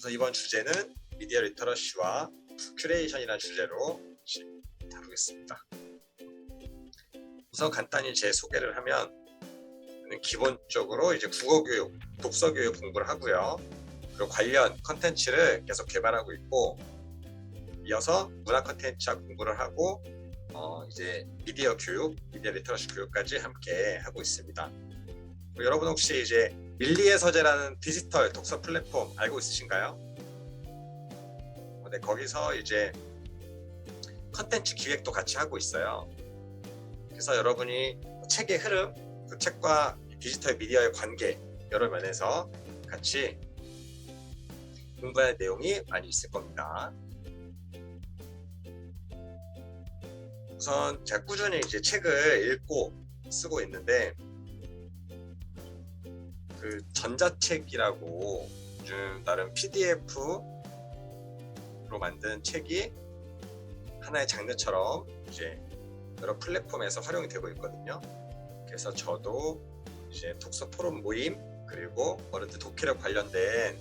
그래서 이번 주제는 미디어 리터러시와 큐레이션이라는 주제로 다루겠습니다. 우선 간단히 제 소개를 하면 기본적으로 이제 국어교육, 독서교육 공부를 하고요. 그리고 관련 컨텐츠를 계속 개발하고 있고, 이어서 문화 컨텐츠와 공부를 하고 이제 미디어 교육, 미디어 리터러시 교육까지 함께 하고 있습니다. 여러분 혹시 이제 밀리의 서재라는 디지털 독서 플랫폼 알고 있으신가요? 네, 거기서 이제 컨텐츠 기획도 같이 하고 있어요. 그래서 여러분이 책의 흐름, 그 책과 디지털 미디어의 관계 여러 면에서 같이 공부할 내용이 많이 있을 겁니다. 우선 제가 꾸준히 이제 책을 읽고 쓰고 있는데, 그 전자책이라고 요즘 나름 PDF로 만든 책이 하나의 장르처럼 이제 여러 플랫폼에서 활용이 되고 있거든요. 그래서 저도 이제 독서 토론 모임, 그리고 어른들 독해력 관련된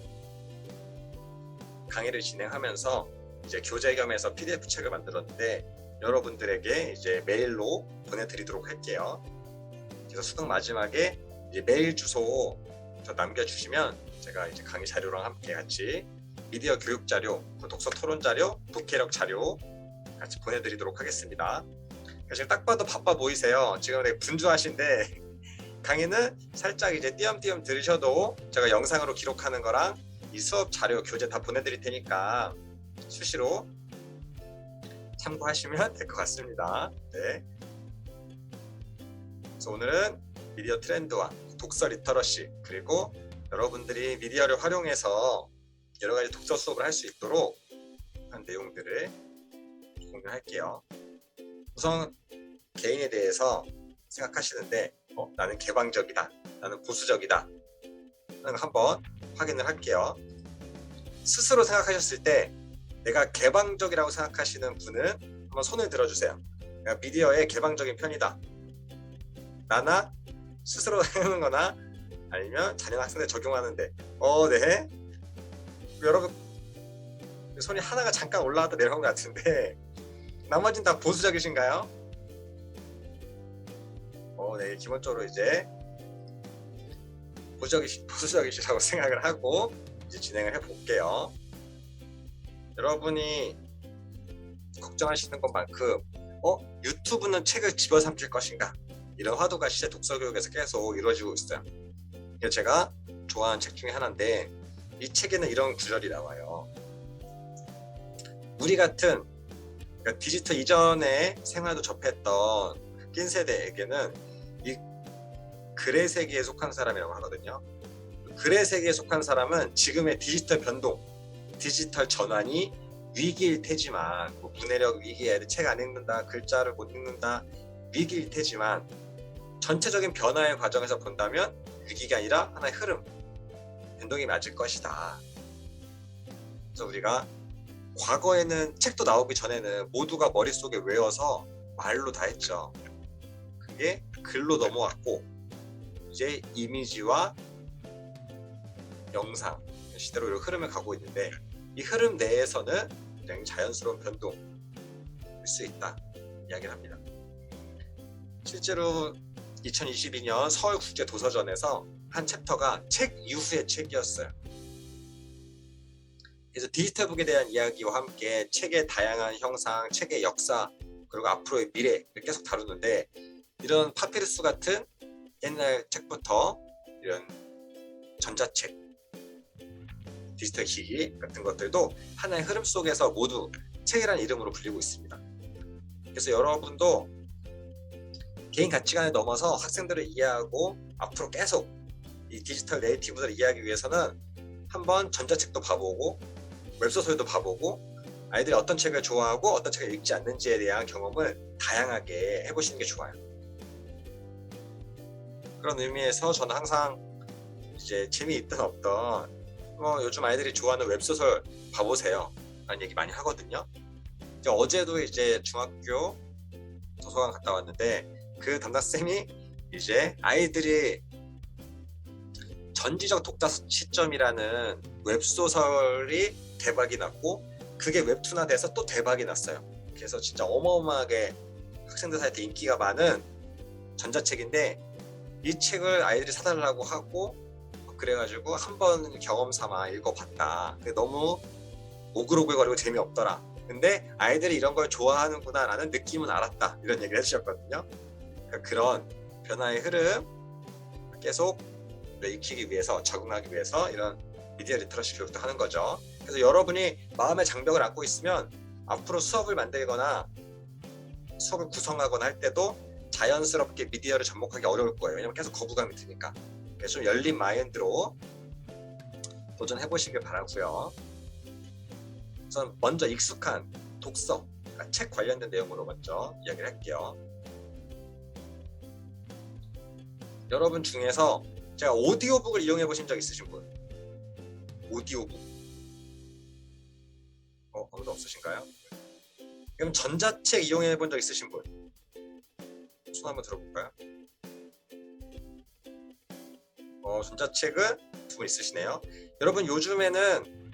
강의를 진행하면서 이제 교재 겸해서 PDF 책을 만들었는데, 여러분들에게 이제 메일로 보내드리도록 할게요. 그래서 수강 마지막에 이제 메일 주소 저 남겨주시면 제가 이제 강의 자료랑 함께 같이 미디어 교육 자료, 독서 토론 자료, 독해력 자료 같이 보내드리도록 하겠습니다. 지금 딱 봐도 바빠 보이세요. 지금 되게 분주하신데 강의는 살짝 이제 띄엄띄엄 들으셔도 제가 영상으로 기록하는 거랑 이 수업 자료, 교재 다 보내드릴 테니까 수시로 참고하시면 될 것 같습니다. 네. 그래서 오늘은 미디어 트렌드와 독서 리터러시, 그리고 여러분들이 미디어를 활용해서 여러 가지 독서 수업을 할 수 있도록 한 내용들을 공유할게요. 우선 개인에 대해서 생각하시는데 나는 개방적이다, 나는 보수적이다 하는 거 한번 확인을 할게요. 스스로 생각하셨을 때 내가 개방적이라고 생각하시는 분은 한번 손을 들어주세요. 내가 미디어에 개방적인 편이다. 나나 스스로 하는 거나 아니면 자녀 학생들 적용하는데 네. 여러분 손이 하나가 잠깐 올라왔다 내려간 것 같은데 나머지는 다 보수적이신가요? 네. 기본적으로 이제 보수적이시라고 생각을 하고 이제 진행을 해볼게요. 여러분이 걱정하시는 것만큼 유튜브는 책을 집어삼킬 것인가, 이런 화두가 실제 독서교육에서 계속 이루어지고 있어요. 제가 좋아하는 책 중에 하나인데, 이 책에는 이런 구절이 나와요. 우리 같은 디지털 이전의 생활도 접했던 낀 세대에게는 이 글의 세계에 속한 사람이라고 하거든요. 글의 세계에 속한 사람은 지금의 디지털 변동, 디지털 전환이 위기일 테지만, 문해력 위기에 책 안 읽는다, 글자를 못 읽는다, 위기일 테지만 전체적인 변화의 과정에서 본다면 위기가 아니라 하나의 흐름, 변동이 맞을 것이다. 그래서 우리가 과거에는 책도 나오기 전에는 모두가 머릿속에 외워서 말로 다 했죠. 그게 글로 넘어왔고 이제 이미지와 영상 시대로 이런 흐름을 가고 있는데, 이 흐름 내에서는 굉장히 자연스러운 변동일 수 있다 이야기를 합니다. 실제로 2022년 서울국제도서전에서 한 챕터가 책 이후의 책이었어요. 그래서 디지털북에 대한 이야기와 함께 책의 다양한 형상, 책의 역사, 그리고 앞으로의 미래를 계속 다루는데, 이런 파피루스 같은 옛날 책부터 이런 전자책, 디지털 기기 같은 것들도 하나의 흐름 속에서 모두 책이라는 이름으로 불리고 있습니다. 그래서 여러분도 개인 가치관을 넘어서 학생들을 이해하고 앞으로 계속 이 디지털 네이티브들을 이해하기 위해서는 한번 전자책도 봐보고 웹소설도 봐보고 아이들이 어떤 책을 좋아하고 어떤 책을 읽지 않는지에 대한 경험을 다양하게 해보시는 게 좋아요. 그런 의미에서 저는 항상 이제 재미있든 없든 요즘 아이들이 좋아하는 웹소설 봐보세요 라는 얘기 많이 하거든요. 어제도 이제 중학교 도서관 갔다 왔는데 그 담당쌤이 이제 아이들이 전지적 독자 시점이라는 웹소설이 대박이 났고 그게 웹툰화돼서 또 대박이 났어요. 그래서 진짜 어마어마하게 학생들 사이에 인기가 많은 전자책인데 이 책을 아이들이 사달라고 하고 그래가지고 한번 경험 삼아 읽어봤다. 너무 오글오글거리고 재미없더라. 근데 아이들이 이런 걸 좋아하는구나 라는 느낌은 알았다. 이런 얘기를 해주셨거든요. 그러니까 그런 변화의 흐름 계속 익히기 위해서, 적응하기 위해서 이런 미디어 리터러시 교육도 하는 거죠. 그래서 여러분이 마음의 장벽을 안고 있으면 앞으로 수업을 만들거나 수업을 구성하거나 할 때도 자연스럽게 미디어를 접목하기 어려울 거예요. 왜냐면 계속 거부감이 드니까. 그래서 좀 열린 마인드로 도전해 보시길 바라고요. 우선 먼저 익숙한 독서, 그러니까 책 관련된 내용으로 먼저 이야기를 할게요. 여러분 중에서 제가 오디오북을 이용해 보신 적 있으신 분? 오디오북. 아무도 없으신가요? 그럼 전자책 이용해 본 적 있으신 분? 손 한번 들어볼까요? 전자책은 두 분 있으시네요. 여러분 요즘에는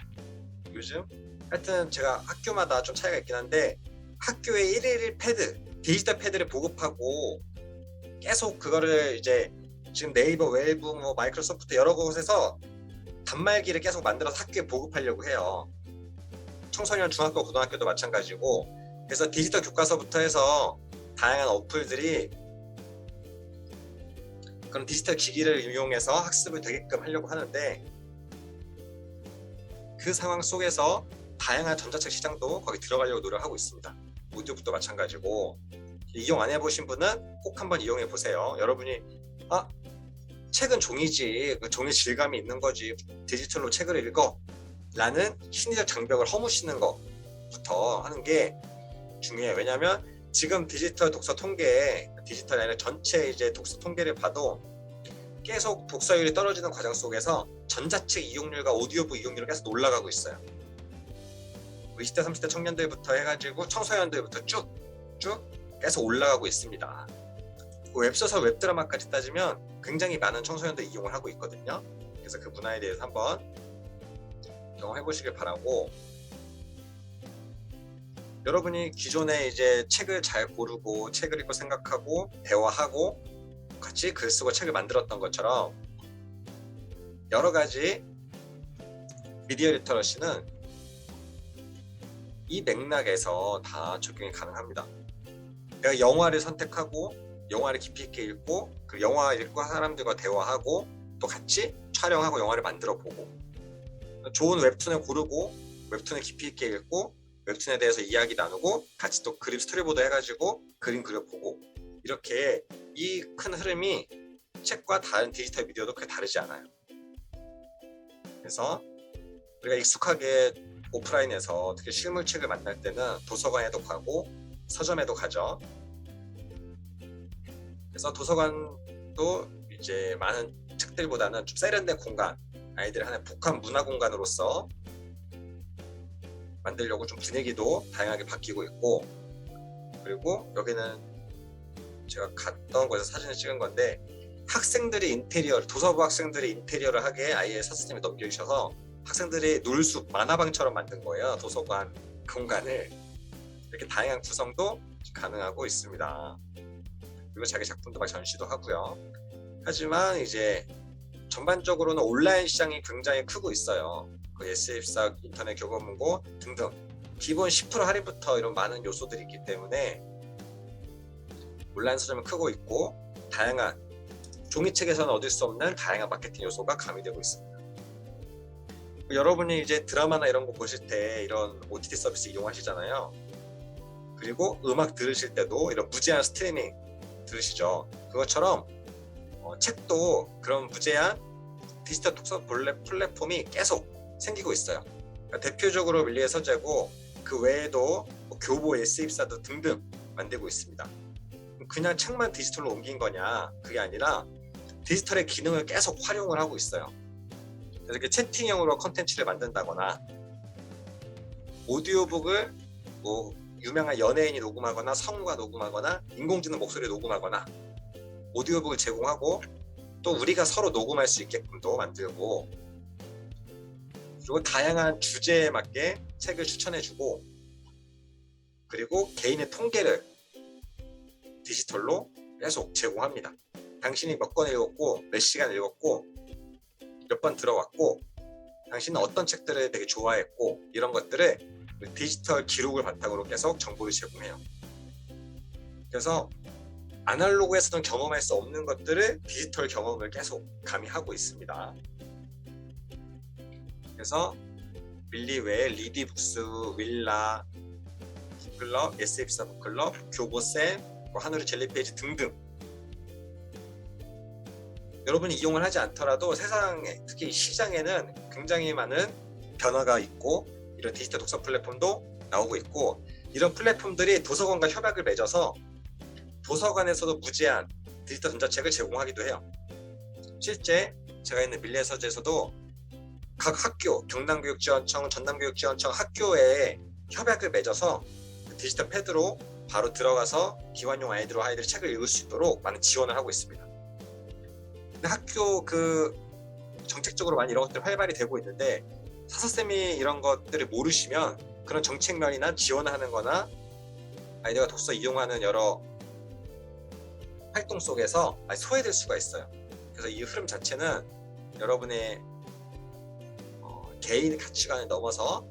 하여튼 제가 학교마다 좀 차이가 있긴 한데 학교에 111 패드, 디지털 패드를 보급하고 계속 그거를 이제 지금 네이버, 웨이브, 마이크로소프트 여러 곳에서 단말기를 계속 만들어서 학교에 보급하려고 해요. 청소년 중학교, 고등학교도 마찬가지고. 그래서 디지털 교과서부터 해서 다양한 어플들이 그런 디지털 기기를 이용해서 학습을 되게끔 하려고 하는데 그 상황 속에서 다양한 전자책 시장도 거기 들어가려고 노력하고 있습니다. 오디오북도 마찬가지고. 이용 안 해보신 분은 꼭 한번 이용해 보세요. 여러분이 책은 종이지, 그 종이 질감이 있는 거지, 디지털로 책을 읽어 라는 심리적 장벽을 허무시는 것부터 하는 게 중요해요. 왜냐하면 지금 디지털 독서 통계, 디지털이 아니라 전체 이제 독서 통계를 봐도 계속 독서율이 떨어지는 과정 속에서 전자책 이용률과 오디오북 이용률이 계속 올라가고 있어요. 20대 30대 청년들부터 해가지고 청소년들부터 쭉 계속 올라가고 있습니다. 웹소설, 웹드라마까지 따지면 굉장히 많은 청소년들이 이용을 하고 있거든요. 그래서 그 문화에 대해서 한번 경험해 보시길 바라고, 여러분이 기존에 이제 책을 잘 고르고 책을 읽고 생각하고 대화하고 같이 글 쓰고 책을 만들었던 것처럼 여러 가지 미디어 리터러시는 이 맥락에서 다 적용이 가능합니다. 내가 영화를 선택하고 영화를 깊이 있게 읽고 그 영화 읽고 사람들과 대화하고 또 같이 촬영하고 영화를 만들어 보고, 좋은 웹툰을 고르고 웹툰을 깊이 있게 읽고 웹툰에 대해서 이야기 나누고 같이 또 그림 스토리보드 해가지고 그림 그려보고, 이렇게 이 큰 흐름이 책과 다른 디지털 미디어도 크게 다르지 않아요. 그래서 우리가 익숙하게 오프라인에서 특히 실물책을 만날 때는 도서관에도 가고 서점에도 가죠. 그래서 도서관도 이제 많은 책들보다는 좀 세련된 공간, 아이들 하나의 복합 문화 공간으로서 만들려고 좀 분위기도 다양하게 바뀌고 있고, 그리고 여기는 제가 갔던 곳에서 사진을 찍은 건데 학생들이 인테리어, 도서부 학생들이 인테리어를 하게 아예 선생님이 넘겨주셔서 학생들이 놀숲, 만화방처럼 만든 거예요. 도서관 공간을. 이렇게 다양한 구성도 가능하고 있습니다. 그리고 자기 작품도 막 전시도 하고요. 하지만 이제 전반적으로는 온라인 시장이 굉장히 크고 있어요. 그 S24 인터넷 교보문고 등등 기본 10% 할인부터 이런 많은 요소들이 있기 때문에 온라인 서점은 크고 있고, 다양한 종이책에서는 얻을 수 없는 다양한 마케팅 요소가 가미되고 있습니다. 여러분이 이제 드라마나 이런 거 보실 때 이런 OTT 서비스 이용하시잖아요. 그리고 음악 들으실 때도 이런 무제한 스트리밍 들으시죠. 그것처럼 책도 그런 무제한 디지털 독서 플랫폼이 계속 생기고 있어요. 그러니까 대표적으로 밀리의 서재고 그 외에도 교보, S24도 등등 만들고 있습니다. 그냥 책만 디지털로 옮긴 거냐? 그게 아니라 디지털의 기능을 계속 활용을 하고 있어요. 그래서 이렇게 채팅형으로 컨텐츠를 만든다거나, 오디오북을 유명한 연예인이 녹음하거나 성우가 녹음하거나 인공지능 목소리 녹음하거나 오디오북을 제공하고 또 우리가 서로 녹음할 수 있게끔도 만들고, 그리고 다양한 주제에 맞게 책을 추천해주고, 그리고 개인의 통계를 디지털로 계속 제공합니다. 당신이 몇 권 읽었고, 몇 시간 읽었고, 몇 번 들어왔고, 당신은 어떤 책들을 되게 좋아했고, 이런 것들을 디지털 기록을 바탕으로 계속 정보를 제공해요. 그래서 아날로그에서는 경험할 수 없는 것들을 디지털 경험을 계속 가미하고 있습니다. 그래서 밀리웨이, 리디북스, 윌라, 북클럽, SF 북클럽, 교보쌤, 하누리 젤리페이지 등등, 여러분이 이용을 하지 않더라도 세상에, 특히 시장에는 굉장히 많은 변화가 있고, 이런 디지털 독서 플랫폼도 나오고 있고, 이런 플랫폼들이 도서관과 협약을 맺어서 도서관에서도 무제한 디지털 전자책을 제공하기도 해요. 실제 제가 있는 밀레서재에서도 각 학교, 경남교육지원청, 전남교육지원청 학교에 협약을 맺어서 디지털 패드로 바로 들어가서 기관용 아이들이 책을 읽을 수 있도록 많은 지원을 하고 있습니다. 근데 학교 정책적으로 많이 이런 것들이 활발히 되고 있는데, 사서쌤이 이런 것들을 모르시면 그런 정책면이나 지원을 하는 거나 아이들과 독서 이용하는 여러 활동 속에서 많이 소외될 수가 있어요. 그래서 이 흐름 자체는 여러분의 개인 가치관을 넘어서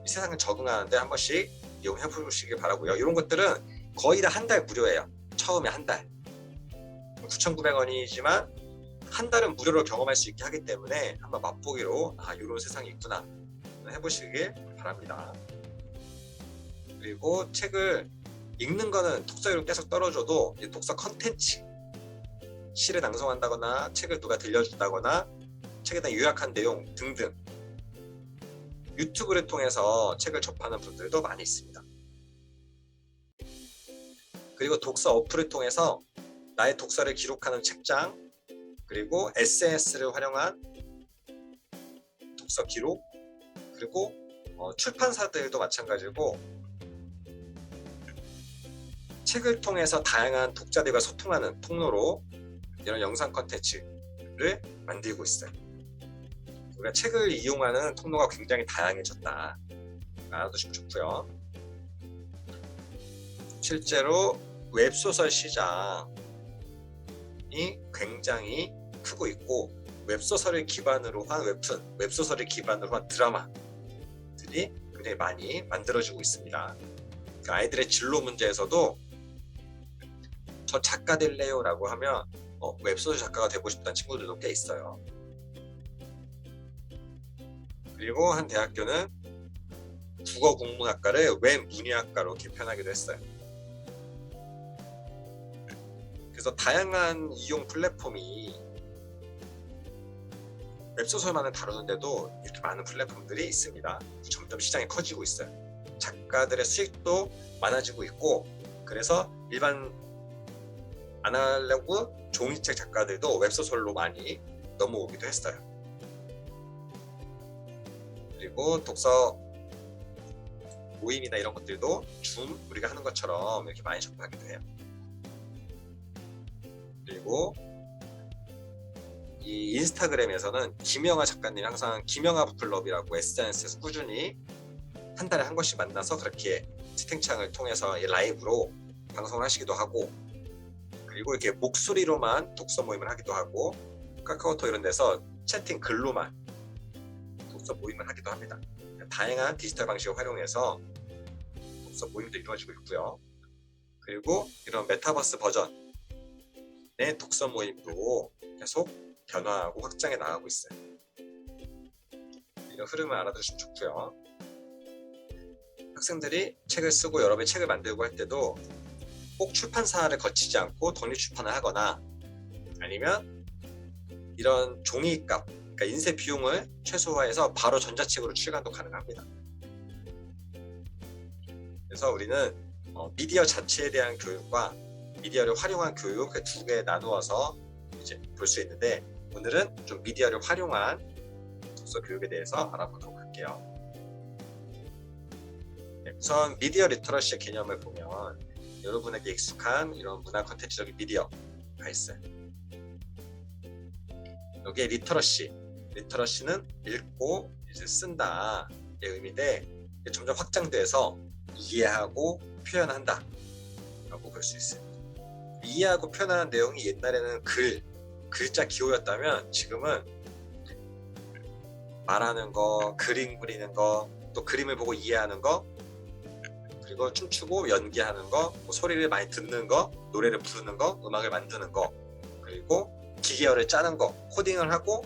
이 세상에 적응하는데 한 번씩 이용해 보시길 바라고요. 이런 것들은 거의 다 한 달 무료예요. 처음에 한 달 9,900원이지만 한 달은 무료로 경험할 수 있게 하기 때문에 한번 맛보기로 이런 세상이 있구나 해보시길 바랍니다. 그리고 책을 읽는 거는 독서율은 계속 떨어져도 독서 컨텐츠, 시를 낭송한다거나 책을 누가 들려준다거나 책에 대한 요약한 내용 등등 유튜브를 통해서 책을 접하는 분들도 많이 있습니다. 그리고 독서 어플을 통해서 나의 독서를 기록하는 책장, 그리고 SNS를 활용한 독서 기록, 그리고 출판사들도 마찬가지고 책을 통해서 다양한 독자들과 소통하는 통로로 이런 영상 컨텐츠를 만들고 있어요. 우리가 책을 이용하는 통로가 굉장히 다양해졌다. 알아두시면 좋고요. 실제로 웹소설 시장이 굉장히 크고 있고, 웹소설을 기반으로 한 웹툰, 웹소설을 기반으로 한 드라마들이 굉장히 많이 만들어지고 있습니다. 그러니까 아이들의 진로 문제에서도 저 작가 될래요 라고 하면 웹소설 작가가 되고 싶다는 친구들도 꽤 있어요. 그리고 한 대학교는 국어국문학과를 웹문의학과로 개편하기도 했어요. 그래서 다양한 이용 플랫폼이, 웹소설만을 다루는데도 이렇게 많은 플랫폼들이 있습니다. 점점 시장이 커지고 있어요. 작가들의 수익도 많아지고 있고, 그래서 일반 아날로그 종이책 작가들도 웹소설로 많이 넘어오기도 했어요. 그리고 독서 모임이나 이런 것들도 줌 우리가 하는 것처럼 이렇게 많이 접하기도 해요. 그리고 이 인스타그램에서는 김영하 작가님이 항상 김영하 북클럽이라고 SNS에서 꾸준히 한 달에 한 번씩 만나서 그렇게 채팅창을 통해서 라이브로 방송을 하시기도 하고, 그리고 이렇게 목소리로만 독서 모임을 하기도 하고, 카카오톡 이런 데서 채팅 글로만 독서 모임을 하기도 합니다. 다양한 디지털 방식을 활용해서 독서 모임도 이루어지고 있고요. 그리고 이런 메타버스 버전의 독서 모임도 계속 변화하고 확장해 나가고 있어요. 이런 흐름을 알아두시면 좋고요. 학생들이 책을 쓰고 여러 번 책을 만들고 할 때도 꼭 출판사를 거치지 않고 독립 출판을 하거나, 아니면 이런 종이값, 그러니까 인쇄 비용을 최소화해서 바로 전자책으로 출간도 가능합니다. 그래서 우리는 미디어 자체에 대한 교육과 미디어를 활용한 교육, 그 두 개 나누어서 이제 볼 수 있는데, 오늘은 좀 미디어를 활용한 독서 교육에 대해서 알아보도록 할게요. 우선 미디어 리터러시의 개념을 보면 여러분에게 익숙한 이런 문화 콘텐츠적인 미디어가 있어요. 여기에 리터러시는 읽고 이제 쓴다 의 의미인데 점점 확장돼서 이해하고 표현한다 라고 볼 수 있어요. 이해하고 표현하는 내용이 옛날에는 글자 기호였다면 지금은 말하는 거, 그림 그리는 거, 또 그림을 보고 이해하는 거, 그리고 춤추고 연기하는 거, 뭐 소리를 많이 듣는 거, 노래를 부르는 거, 음악을 만드는 거, 그리고 기계어를 짜는 거, 코딩을 하고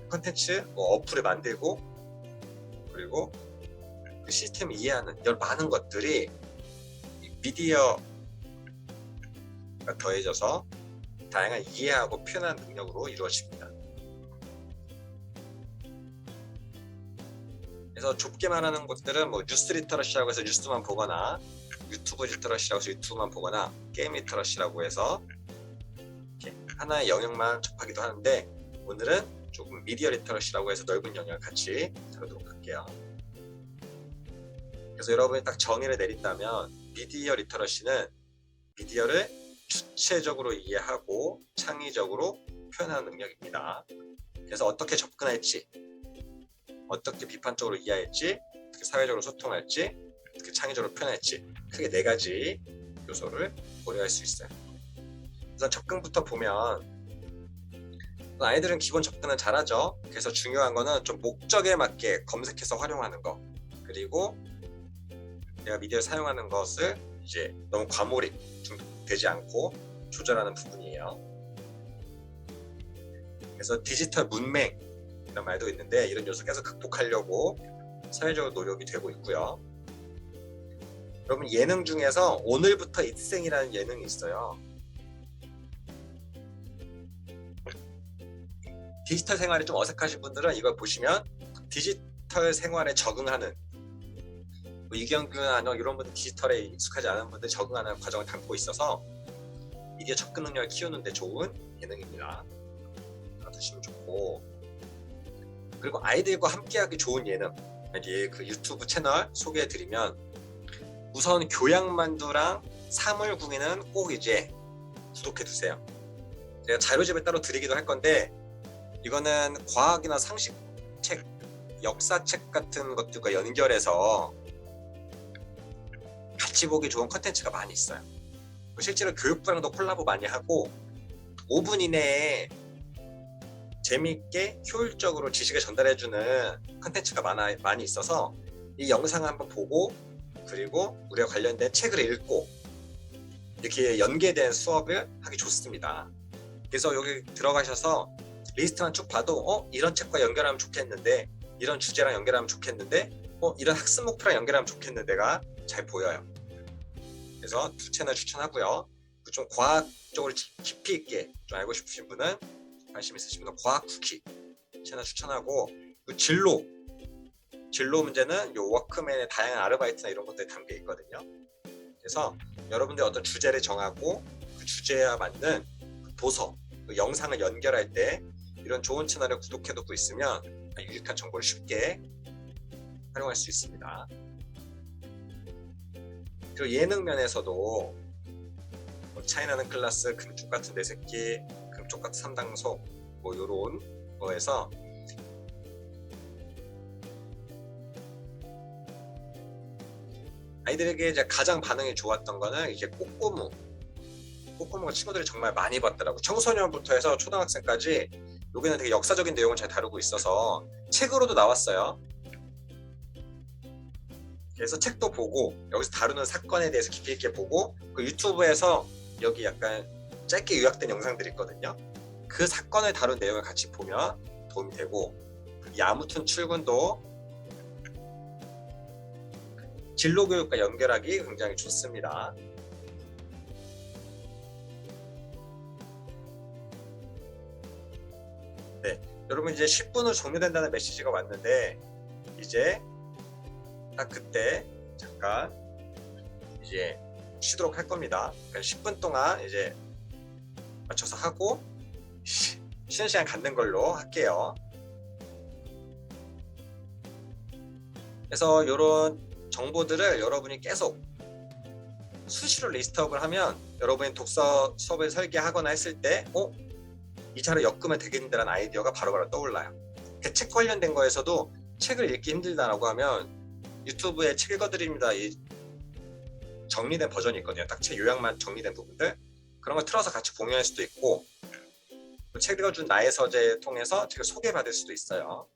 컨텐츠, 뭐 어플을 만들고, 그리고 그 시스템을 이해하는 이런 많은 것들이 미디어가 더해져서 다양한 이해하고 표현하는 능력으로 이루어집니다. 그래서 좁게 말하는 것들은 뭐 뉴스 리터러시라고 해서 뉴스만 보거나, 유튜브 리터러시라고 해서 유튜브만 보거나, 게임 리터러시라고 해서 이렇게 하나의 영역만 접하기도 하는데, 오늘은 조금 미디어 리터러시라고 해서 넓은 영역을 같이 다루도록 할게요. 그래서 여러분이 딱 정의를 내린다면 미디어 리터러시는 미디어를 주체적으로 이해하고 창의적으로 표현하는 능력입니다. 그래서 어떻게 접근할지, 어떻게 비판적으로 이해할지, 어떻게 사회적으로 소통할지, 어떻게 창의적으로 표현할지 크게 4가지 요소를 고려할 수 있어요. 그래서 접근부터 보면 아이들은 기본 접근은 잘하죠. 그래서 중요한 거는 좀 목적에 맞게 검색해서 활용하는 거, 그리고 내가 미디어를 사용하는 것을 이제 너무 과몰입 되지 않고 조절하는 부분이에요. 그래서 디지털 문맹 이런 말도 있는데 이런 요소 계속 극복하려고 사회적으로 노력이 되고 있고요. 여러분 예능 중에서 오늘부터 입생이라는 예능이 있어요. 디지털 생활이 좀 어색하신 분들은 이걸 보시면 디지털 생활에 적응하는 뭐 이경규나 이런 분들 디지털에 익숙하지 않은 분들 적응하는 과정을 담고 있어서 미디어 접근 능력을 키우는 데 좋은 예능입니다. 알아두시면 좋고, 그리고 아이들과 함께하기 좋은 예능 그 유튜브 채널 소개해드리면 우선 교양만두랑 사물궁예는 꼭 이제 구독해두세요. 제가 자료집을 따로 드리기도 할 건데 이거는 과학이나 상식책, 역사책 같은 것들과 연결해서 같이 보기 좋은 컨텐츠가 많이 있어요. 실제로 교육부랑도 콜라보 많이 하고 5분 이내에 재미있게 효율적으로 지식을 전달해주는 컨텐츠가 많이 있어서 이 영상을 한번 보고, 그리고 우리가 관련된 책을 읽고 이렇게 연계된 수업을 하기 좋습니다. 그래서 여기 들어가셔서 리스트만 쭉 봐도 이런 책과 연결하면 좋겠는데, 이런 주제랑 연결하면 좋겠는데, 이런 학습 목표랑 연결하면 좋겠는데가 잘 보여요. 그래서 2 채널 추천하고요. 좀 과학적으로 깊이 있게 좀 알고 싶으신 분은, 관심 있으신 분은 과학 쿠키 채널 추천하고, 진로 문제는 요 워크맨의 다양한 아르바이트나 이런 것들이 담겨 있거든요. 그래서 여러분들이 어떤 주제를 정하고 그 주제에 맞는 도서, 그 영상을 연결할 때 이런 좋은 채널을 구독해두고 있으면 유익한 정보를 쉽게 활용할 수 있습니다. 그리고 예능 면에서도 차이나는 클라스, 금쪽 같은 내 새끼, 금쪽 같은 삼당속 뭐 요런 거에서 아이들에게 이제 가장 반응이 좋았던 거는 이게 꼬꼬무가 친구들이 정말 많이 봤더라고. 청소년부터 해서 초등학생까지 여기는 되게 역사적인 내용을 잘 다루고 있어서 책으로도 나왔어요. 그래서 책도 보고 여기서 다루는 사건에 대해서 깊이 있게 보고, 그 유튜브에서 여기 약간 짧게 요약된 영상들이 있거든요. 그 사건을 다룬 내용을 같이 보면 도움이 되고, 야무튼 출근도 진로교육과 연결하기 굉장히 좋습니다. 네, 여러분 이제 10분은 종료된다는 메시지가 왔는데 이제 딱 그때 잠깐 이제 쉬도록 할 겁니다. 10분 동안 이제 맞춰서 하고 쉬는 시간 갖는 걸로 할게요. 그래서 이런 정보들을 여러분이 계속 수시로 리스트업을 하면 여러분이 독서 수업을 설계하거나 했을 때 이 차를 엮으면 되겠는데라는 아이디어가 바로바로 떠올라요. 책 관련된 거에서도 책을 읽기 힘들다라고 하면 유튜브에 책 읽어드립니다. 이 정리된 버전이 있거든요. 딱 책 요약만 정리된 부분들 그런 거 틀어서 같이 공유할 수도 있고 책 읽어준 나의 서재 통해서 책을 소개받을 수도 있어요.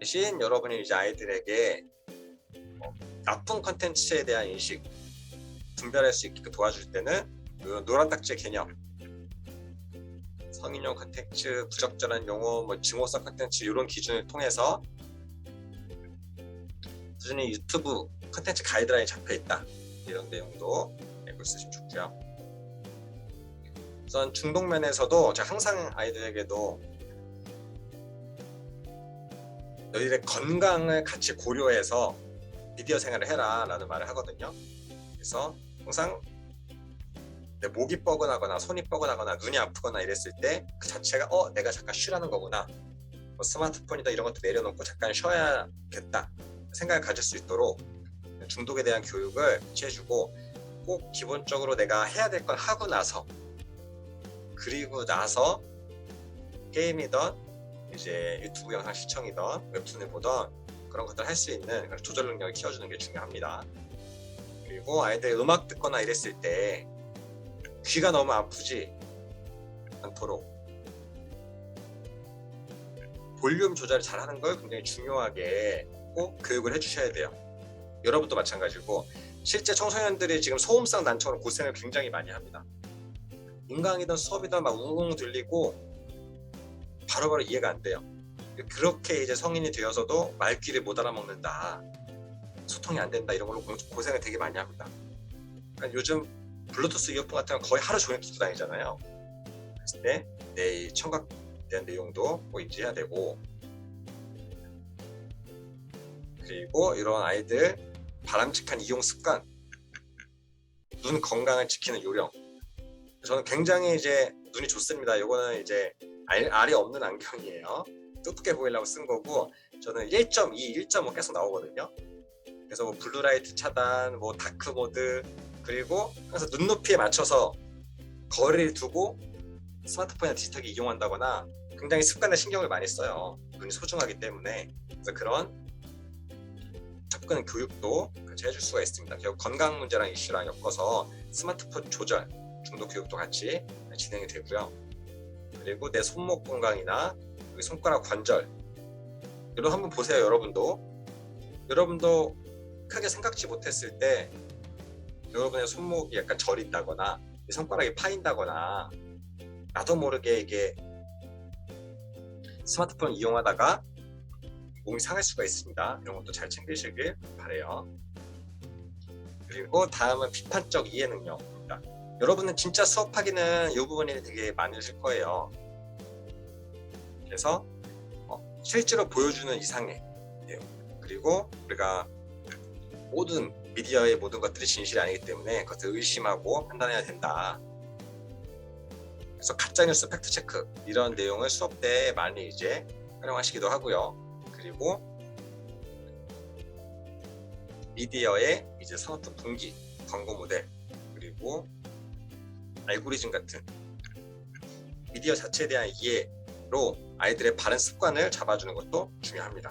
대신 여러분이 이제 아이들에게 나쁜 컨텐츠에 대한 인식 분별할 수 있게 도와줄 때는 노란 딱지의 개념, 성인용 컨텐츠, 부적절한 용어, 증오성 컨텐츠 이런 기준을 통해서 꾸준히 유튜브 컨텐츠 가이드라인이 잡혀 있다 이런 내용도 알고 있으시면 좋고요. 우선 중독 면에서도 제가 항상 아이들에게도 너희들의 건강을 같이 고려해서 미디어 생활을 해라 라는 말을 하거든요. 그래서 항상 내 목이 뻐근하거나 손이 뻐근하거나 눈이 아프거나 이랬을 때 그 자체가 내가 잠깐 쉬라는 거구나, 스마트폰이다 이런 것도 내려놓고 잠깐 쉬어야겠다 생각을 가질 수 있도록 중독에 대한 교육을 취해주고, 꼭 기본적으로 내가 해야 될 건 하고 나서, 그리고 나서 게임이던 이제 유튜브 영상 시청이던 웹툰을 보던 그런 것들 할 수 있는 그런 조절 능력을 키워주는 게 중요합니다. 그리고 아이들 음악 듣거나 이랬을 때 귀가 너무 아프지 않도록 볼륨 조절을 잘하는 걸 굉장히 중요하게 꼭 교육을 해주셔야 돼요. 여러분도 마찬가지고 실제 청소년들이 지금 소음성 난청으로 고생을 굉장히 많이 합니다. 인강이든 수업이든 막 웅웅 들리고 바로바로 이해가 안 돼요. 그렇게 이제 성인이 되어서도 말귀를 못 알아먹는다, 소통이 안 된다 이런 걸로 고생을 되게 많이 합니다. 그러니까 요즘 블루투스 이어폰 같은 건 거의 하루 종일 듣고 다니잖아요. 그랬을 때 내 청각에 대한 내용도 뭐 인지해야 되고, 그리고 이런 아이들 바람직한 이용 습관, 눈 건강을 지키는 요령. 저는 굉장히 이제 눈이 좋습니다. 이거는 이제 알이 없는 안경이에요. 뚜쁘게 보이려고 쓴 거고, 저는 1.2, 1.5 계속 나오거든요. 그래서 뭐 블루라이트 차단, 뭐 다크 모드, 그리고 항상 눈높이에 맞춰서 거리를 두고 스마트폰이나 디지털기 이용한다거나 굉장히 습관에 신경을 많이 써요. 눈이 소중하기 때문에. 그래서 그런 접근 교육도 같이 해줄 수가 있습니다. 결국 건강 문제랑 이슈랑 엮어서 스마트폰 조절, 중독 교육도 같이 진행이 되고요. 그리고 내 손목 건강이나 손가락 관절, 이런 한번 보세요. 여러분도 크게 생각지 못했을 때 여러분의 손목이 약간 저린다거나 손가락이 파인다거나 나도 모르게 이게 스마트폰 이용하다가 몸이 상할 수가 있습니다. 이런 것도 잘 챙기시길 바래요. 그리고 다음은 비판적 이해 능력입니다. 여러분은 진짜 수업하기는 이 부분이 되게 많으실 거예요. 그래서 실제로 보여주는 이상의 내용, 그리고 우리가 모든 미디어의 모든 것들이 진실이 아니기 때문에 그것을 의심하고 판단해야 된다. 그래서 가짜뉴스 팩트체크 이런 내용을 수업 때 많이 이제 활용하시기도 하고요. 그리고 미디어의 이제 산업적 동기, 광고 모델, 그리고 알고리즘 같은 미디어 자체에 대한 이해로 아이들의 바른 습관을 잡아주는 것도 중요합니다.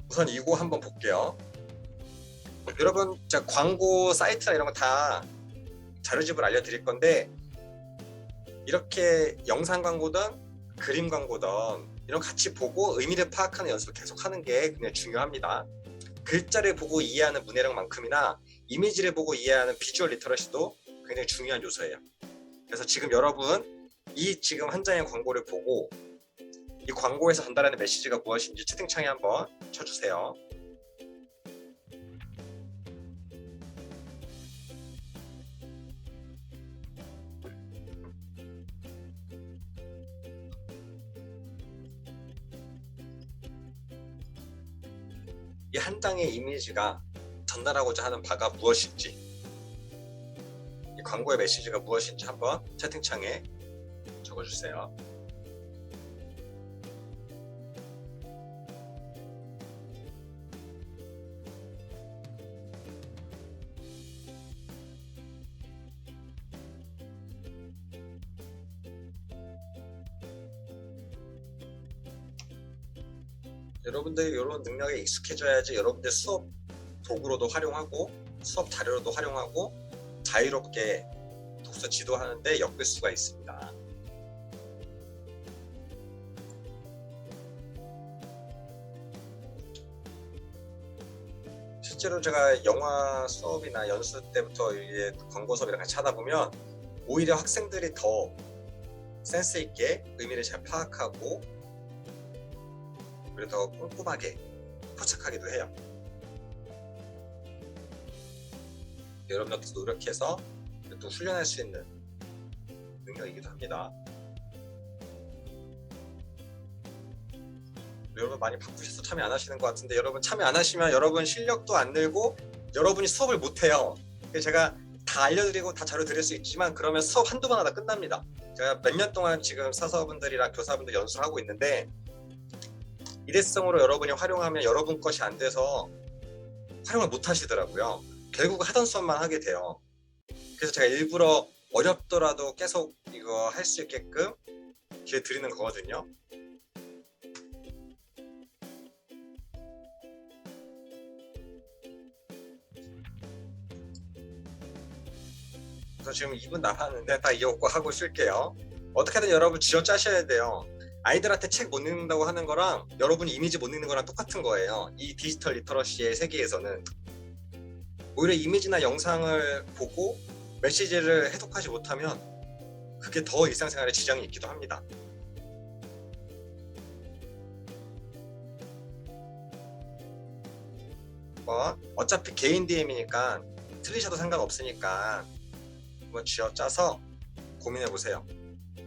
우선 이거 한번 볼게요. 여러분, 자, 광고 사이트나 이런 거 다 자료집을 알려드릴 건데, 이렇게 영상 광고든 그림 광고든 이런 거 같이 보고 의미를 파악하는 연습을 계속 하는 게 굉장히 중요합니다. 글자를 보고 이해하는 문해력만큼이나 이미지를 보고 이해하는 비주얼 리터러시도 굉장히 중요한 요소예요. 그래서 지금 여러분 지금 한 장의 광고를 보고 이 광고에서 전달하는 메시지가 무엇인지 채팅창에 한번 쳐주세요. 이 한 장의 이미지가 전달하고자 하는 바가 무엇인지, 이 광고의 메시지가 무엇인지 한번 채팅창에 적어주세요. 여러분들이 이런 능력에 익숙해져야지 여러분들 수업 도구로도 활용하고 수업 자료로도 활용하고 자유롭게 독서 지도하는데 엮을 수가 있습니다. 실제로 제가 영화 수업이나 연수 때부터 이게 광고 수업이랑 같이 하다 보면 오히려 학생들이 더 센스 있게 의미를 잘 파악하고 그리고 더 꼼꼼하게 포착하기도 해요. 여러분들도 노력해서 또 훈련할 수 있는 능력이기도 합니다. 여러분 많이 바쁘셔서 참여 안 하시는 것 같은데 여러분 참여 안 하시면 여러분 실력도 안 늘고 여러분이 수업을 못 해요. 제가 다 알려드리고 다 자료 드릴 수 있지만 그러면 수업 한두 번 하다 끝납니다. 제가 몇 년 동안 지금 사서분들이랑 교사분들 연수를 하고 있는데 일회성으로 여러분이 활용하면 여러분 것이 안 돼서 활용을 못 하시더라고요. 결국 하던 수업만 하게 돼요. 그래서 제가 일부러 어렵더라도 계속 이거 할 수 있게끔 기회 드리는 거거든요. 그래서 지금 2분 남았는데 다 이어고 하고 쉴게요. 어떻게든 여러분 쥐어 짜셔야 돼요. 아이들한테 책 못 읽는다고 하는 거랑 여러분이 이미지 못 읽는 거랑 똑같은 거예요. 이 디지털 리터러시의 세계에서는 오히려 이미지나 영상을 보고 메시지를 해독하지 못하면 그게 더 일상생활에 지장이 있기도 합니다. 어차피 개인 DM이니까 틀리셔도 상관없으니까 한번 쥐어 짜서 고민해 보세요.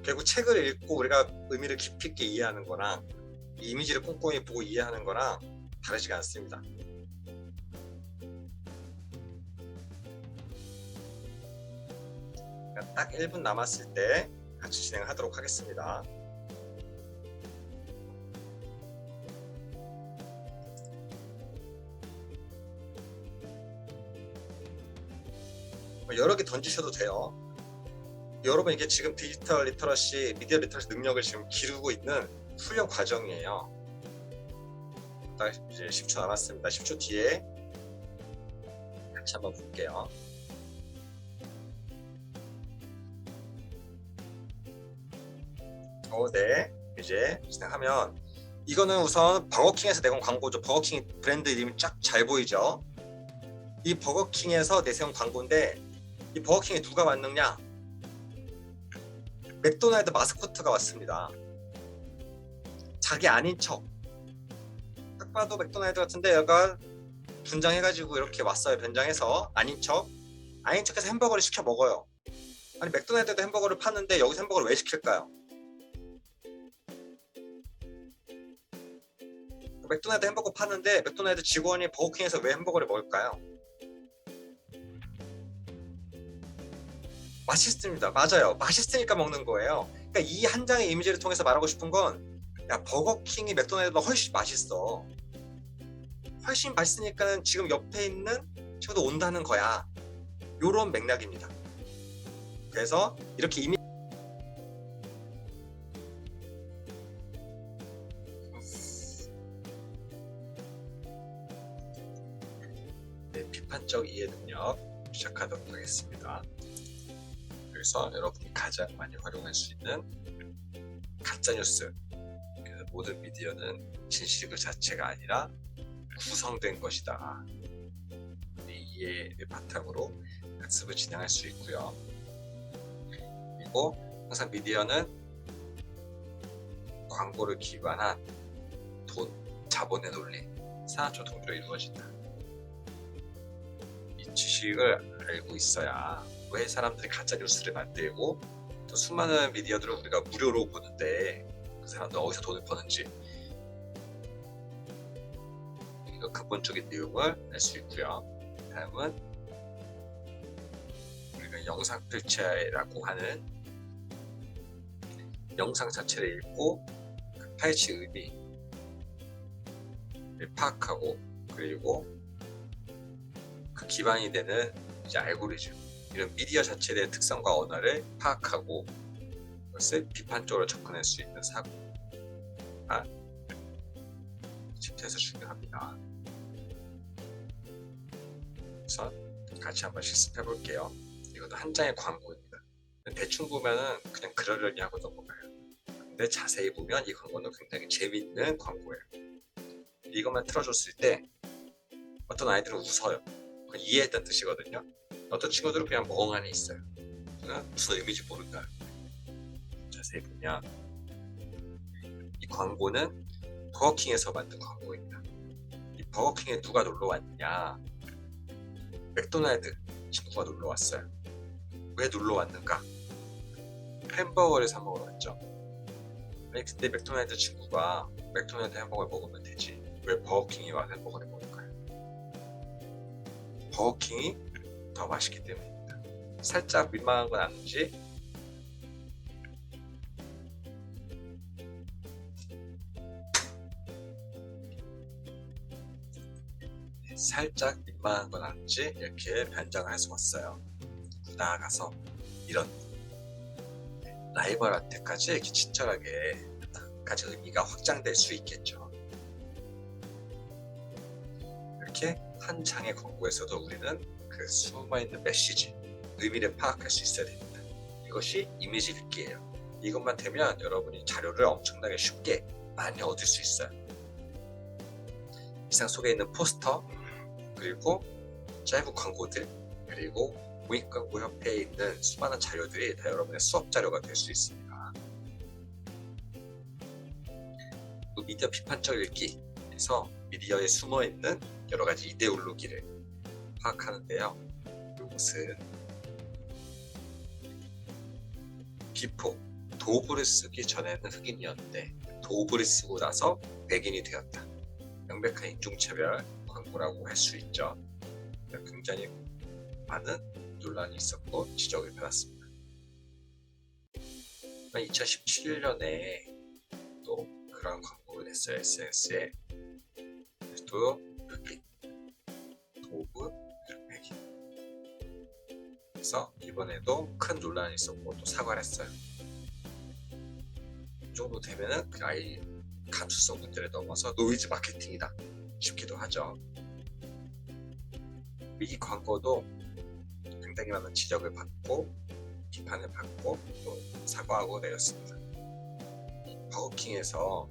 결국 책을 읽고 우리가 의미를 깊이 있게 이해하는 거랑 이 이미지를 꼼꼼히 보고 이해하는 거랑 다르지가 않습니다. 딱 1분 남았을 때 같이 진행하도록 하겠습니다. 여러 개 던지셔도 돼요. 여러분 이게 지금 디지털 리터러시, 미디어 리터러시 능력을 지금 기르고 있는 훈련 과정이에요. 딱 이제 10초 남았습니다. 10초 뒤에 같이 한번 볼게요. 네. 이제 진행하면 이거는 우선 버거킹에서 내건 광고죠. 버거킹 브랜드 이름이 쫙 잘 보이죠. 이 버거킹에서 내세운 광고인데 이 버거킹에 누가 왔느냐? 맥도날드 마스코트가 왔습니다. 자기 아닌 척. 딱 봐도 맥도날드 같은데 얘가 분장해가지고 이렇게 왔어요. 변장해서 아닌 척해서 햄버거를 시켜 먹어요. 아니 맥도날드도 햄버거를 파는데 여기서 햄버거를 왜 시킬까요? 맥도날드 햄버거 파는데 맥도날드 직원이 버거킹에서 왜 햄버거를 먹을까요? 맛있습니다. 맞아요. 맛있으니까 먹는 거예요. 그러니까 이 한 장의 이미지를 통해서 말하고 싶은 건 야, 버거킹이 맥도날드보다 훨씬 맛있어. 훨씬 맛있으니까 지금 옆에 있는 친구도 온다는 거야. 요런 맥락입니다. 그래서 이렇게 비판적 이해 능력 시작하도록 하겠습니다. 그래서 여러분이 가장 많이 활용할 수 있는 가짜뉴스. 그래서 모든 미디어는 진실 그 자체가 아니라 구성된 것이다. 이 이해를 바탕으로 학습을 진행할 수 있고요. 그리고 항상 미디어는 광고를 기반한 돈, 자본의 논리, 산업적 동기로 이루어진다. 이 지식을 알고 있어야 왜 사람들이 가짜 뉴스를 만들고 또 수많은 미디어들을 우리가 무료로 보는데 그 사람들 어디서 돈을 버는지 이거 근본적인 내용을 알 수 있고요. 다음은 우리가 영상 필체라고 하는 영상 자체를 읽고 그 파헤치 의미를 파악하고 그리고 그 기반이 되는 이제 알고리즘 이런 미디어 자체에 대한 특성과 언어를 파악하고 그것을 비판적으로 접근할 수 있는 사고가 챕터에서 중요합니다. 우선 같이 한번 실습해 볼게요. 이것도 한 장의 광고입니다. 대충 보면은 그냥 그러려니 하고 넘어가요. 근데 자세히 보면 이 광고는 굉장히 재밌는 광고예요. 이것만 틀어줬을 때 어떤 아이들은 웃어요. 그건 이해했다는 뜻이거든요. 어떤 친구들은 그냥 멍하니 있어요. 무슨 의미인지 모른다. 자세히 보면 이 광고는 버거킹에서 만든 광고입니다. 이 버거킹에 누가 놀러 왔냐? 맥도날드 친구가 놀러 왔어요. 왜 놀러 왔는가? 햄버거를 사 먹으러 왔죠. 아니 근데 맥도날드 친구가 맥도날드 햄버거를 먹으면 되지. 왜 버거킹이 와서 햄버거를 먹을까요? 버거킹이 더 맛있기 때문입니다. 살짝 민망한 건 아닌지 살짝 민망한 건 아닌지 이렇게 변장을 해서 왔어요. 나아가서 이런 라이벌한테까지 이렇게 친절하게 까지 의미가 확장될 수 있겠죠. 이렇게 한 장의 광고에서도 우리는 그 숨어있는 메시지, 의미를 파악할 수 있어야 됩니다. 이것이 이미지 읽기예요. 이것만 되면 여러분이 자료를 엄청나게 쉽게 많이 얻을 수 있어요. 이상 속에 있는 포스터, 그리고 짧은 광고들, 그리고 공익광고협회에 있는 수많은 자료들이 다 여러분의 수업 자료가 될 수 있습니다. 미디어 비판적 읽기에서 미디어에 숨어있는 여러가지 이데올로기를 파악하는데요. 이것은 비포, 도구를 쓰기 전에는 흑인이었는데 도구를 쓰고 나서 백인이 되었다. 명백한 인종차별 광고라고 할 수 있죠. 굉장히 많은 논란이 있었고 지적을 받았습니다. 2017년에 또 그런 광고를 냈어요. SNS에. 또 흑인, 도구, 백인. 그래서 이번에도 큰 논란이 있었고 또 사과를 했어요. 이 정도 되면은 그 아이 감수성 문제를 넘어서 노이즈 마케팅이다 싶기도 하죠. 이 광고도 굉장히 많은 지적을 받고 비판을 받고 또 사과하고 내렸습니다. 버거킹에서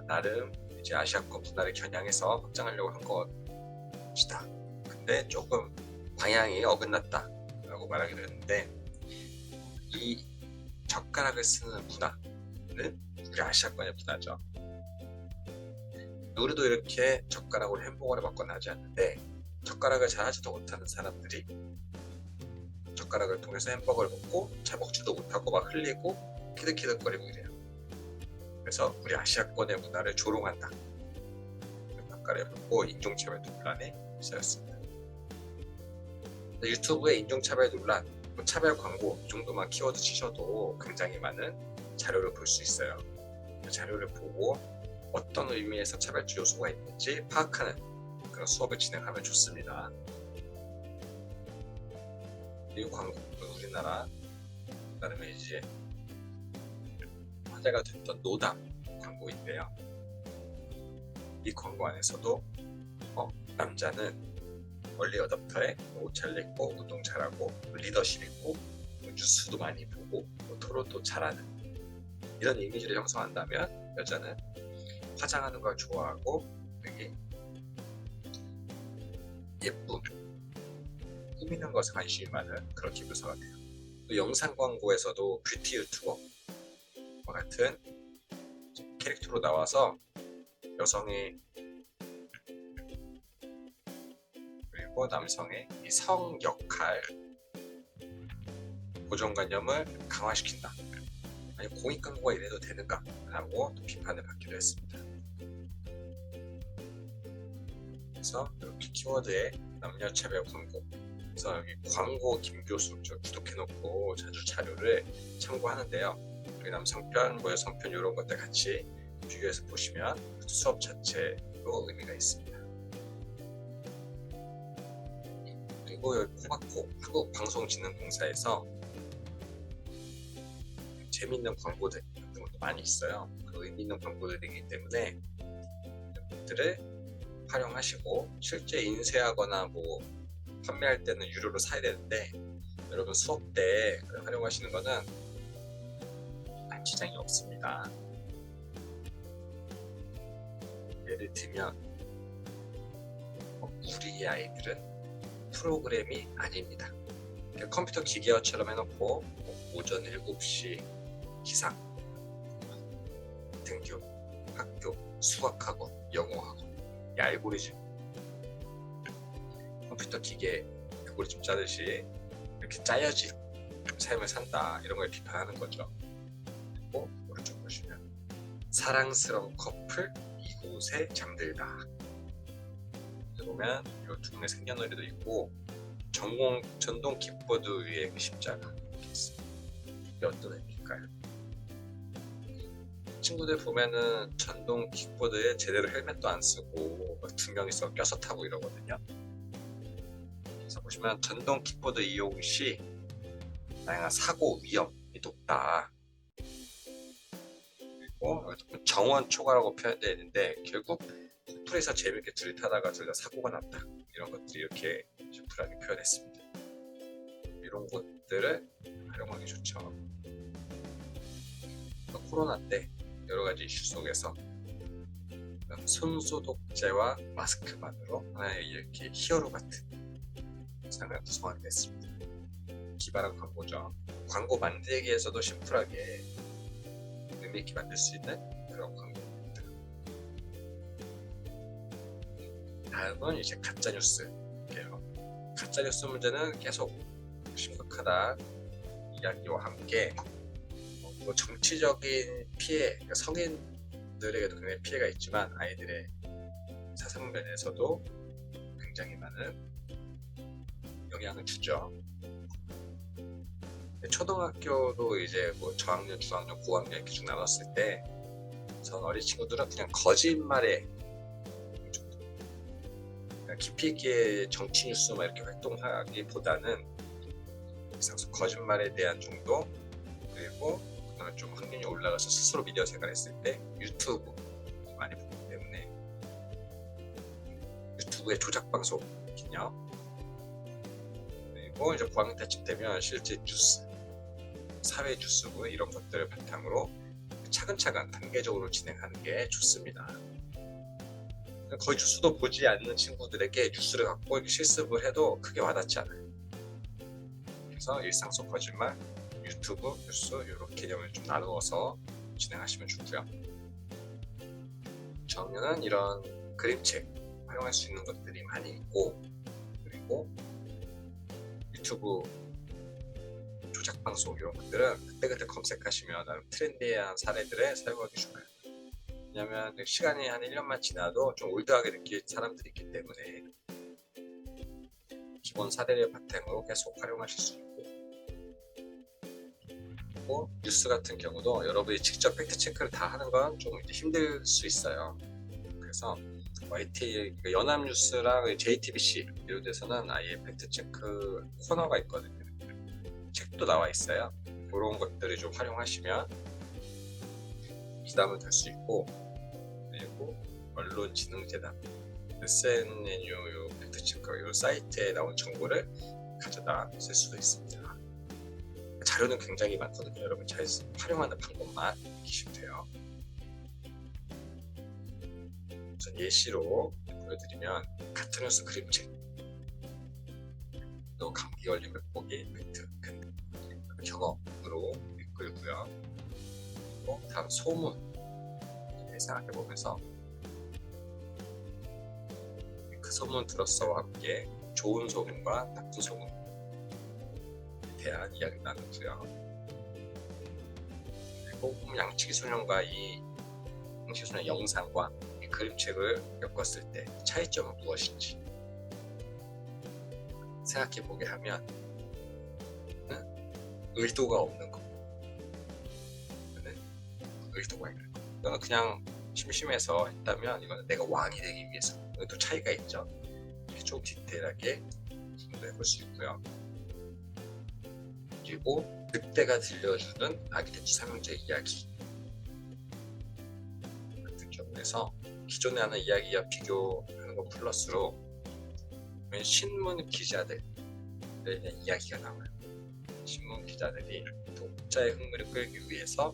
나름 이제 아시아권 문화를 겨냥해서 확장하려고 한 것이다. 근데 조금 방향이 어긋났다라고 말하기도 했는데 이 젓가락을 쓰는 문화는 우리 아시아권의 문화죠. 우리도 이렇게 젓가락으로 햄버거를 먹거나 하지 않는데 젓가락을 잘 하지도 못하는 사람들이 젓가락을 통해서 햄버거를 먹고 잘 먹지도 못하고 막 흘리고 키득키득거리고 이래요. 그래서 우리 아시아권의 문화를 조롱한다. 평가를 해보고 인종차별 논란에 휩싸였습니다. 유튜브에 인종차별 논란, 차별 광고 이 정도만 키워드 치셔도 굉장히 많은 자료를 볼 수 있어요. 그 자료를 보고 어떤 의미에서 차별적 요소가 있는지 파악하는 그런 수업을 진행하면 좋습니다. 이 광고는 우리나라 나름의 이제 화제가 됐던 노담 광고인데요. 이 광고 안에서도 남자는 얼리 어댑터에 옷 잘 입고 운동 잘하고 리더십 있고 뉴스도 많이 보고 토론도 잘하는 이런 이미지를 형성한다면 여자는 화장하는 걸 좋아하고 되게 예쁨, 꾸미는 것에 관심이 많은 그런 기부서가 돼요. 또 영상 광고에서도 뷰티 유튜버와 같은 캐릭터로 나와서 여성의 그리고 남성의 이 성 역할 고정관념을 강화시킨다. 아니 공익광고가 이래도 되는가? 라고 또 비판을 받기도 했습니다. 그래서 이렇게 키워드에 남녀차별 광고, 그래서 여기 광고 김교수 저 구독해놓고 자주 자료를 참고하는데요. 여기 남성편, 여성편 이런 것들 같이 비교해서 보시면 수업 자체도 의미가 있습니다. 그리고 여기 코바코 한국방송진흥공사에서 재밌는 광고들 같은 것도 많이 있어요. 그 의미 있는 광고들이기 때문에 것들을 활용하시고, 실제 인쇄하거나 뭐 판매할 때는 유료로 사야 되는데 여러분 수업 때 활용하시는 거는 아무 지장이 없습니다. 예를 들면 우리 아이들은 프로그램이 아닙니다. 컴퓨터 기계화처럼 해놓고 오전 7시 기상, 등교, 학교, 수학학원, 영어학원, 이 알고리즘, 컴퓨터 기계 알고리즘 짜듯이 이렇게 짜야지 삶을 산다, 이런 걸 비판하는 거죠. 그리고 오른쪽 보시면 사랑스러운 커플 이곳에 잠들다. 보면 이 두 분의 생년월일도 있고, 전동 킥보드 위에 십자가 이렇게 있습니다. 이게 어떤 의미일까요? 친구들 보면은 전동 킥보드에 제대로 헬멧도 안 쓰고 2명이서 껴서 타고 이러거든요. 그래서 보시면 전동 킥보드 이용 시 다양한 사고 위험이 높다. 그리고 정원 초과라고 표현되어 있는데, 결국 풀에서 재밌게 둘이 타다가 둘 다 사고가 났다, 이런 것들이 이렇게 심플하게 표현했습니다. 이런 것들을 활용하기 좋죠. 코로나 때 여러 가지 이슈 속에서 손소독제와 마스크만으로 하나의 이렇게 히어로 같은 상을 구성하게 됐습니다. 기발한 광고죠. 광고 만들기에서도 심플하게 의미있게 만들 수 있는 그런 광고입니다. 다음은 이제 가짜뉴스예요. 가짜뉴스 문제는 계속 심각하다 이야기와 함께 뭐 정치적인 피해, 그러니까 성인들에게도 굉장히 피해가 있지만 아이들의 사상면에서도 굉장히 많은 영향을 주죠. 초등학교도 이제 뭐 저학년, 중학년, 고학년 이렇게 쭉 나눴을 때, 전 어린 친구들은 그냥 거짓말에 깊이 있게 정치 뉴스 막 이렇게 활동하기보다는 상수 거짓말에 대한 정도, 그리고 좀 학년이 올라가서 스스로 미디어 생활했을 때 유튜브 많이 보기 때문에 유튜브의 조작 방송이요. 그리고 이제 고학년 때쯤 되면 실제 뉴스, 사회 뉴스 이런 것들을 바탕으로 차근차근 단계적으로 진행하는 게 좋습니다. 거의 뉴스도 보지 않는 친구들에게 뉴스를 갖고 이렇게 실습을 해도 크게 와닿지 않아요. 그래서 일상 속 거짓말, 유튜브, 뉴스 이런 개념을 좀 나누어서 진행하시면 좋고요. 저학년은 이런 그림책 활용할 수 있는 것들이 많이 있고, 그리고 유튜브 조작 방송 이런 것들은 그때그때 검색하시면 나름 트렌디한 사례들을 사용하기 좋아요. 왜냐하면 시간이 한 1년만 지나도 좀 올드하게 느낄 사람들이 있기 때문에 기본 사례를 바탕으로 계속 활용하실 수 있고, 그리고 뉴스 같은 경우도 여러분이 직접 팩트 체크를 다 하는 건 좀 힘들 수 있어요. 그래서 YT, 연합뉴스랑 JTBC 이런 데서는 아예 팩트 체크 코너가 있거든요. 책도 나와 있어요. 그런 것들을 좀 활용하시면 부담은 될 수 있고, 그리고 언론진흥재단, SNNU 팩트체크 이 사이트에 나온 정보를 가져다 쓸 수도 있습니다. 자료는 굉장히 많거든요. 여러분 잘 활용하는 방법만 익히시면 돼요. 우선 예시로 보여드리면 가짜뉴스 그림책, 또 감기 걸린 맵보기 팩트 경험으로 이끌고요. 그리고 다음 소문 생각해보면서 그 소문 들었어와 함께 좋은 소문과 나쁜 소문에 대한 이야기 나누고요. 그리고 양치기 소년과 이 양치기 소년 영상과 이 그림책을 엮었을 때 차이점은 무엇인지 생각해보게 하면 의도가 없는 거, 의도가 있는 거. 이거는 그냥 심심해서 했다면 이거는 내가 왕이 되기 위해서. 또 차이가 있죠. 이렇게 좀 디테일하게 해볼 수 있고요. 그리고 늑대가 들려주는 아기돼지 삼형제 이야기 같은 경우에서 기존에 하는 이야기와 비교하는 거 플러스로 신문 기자들에 대한 이야기가 나와요. 신문 기자들이 독자의 흥미를 끌기 위해서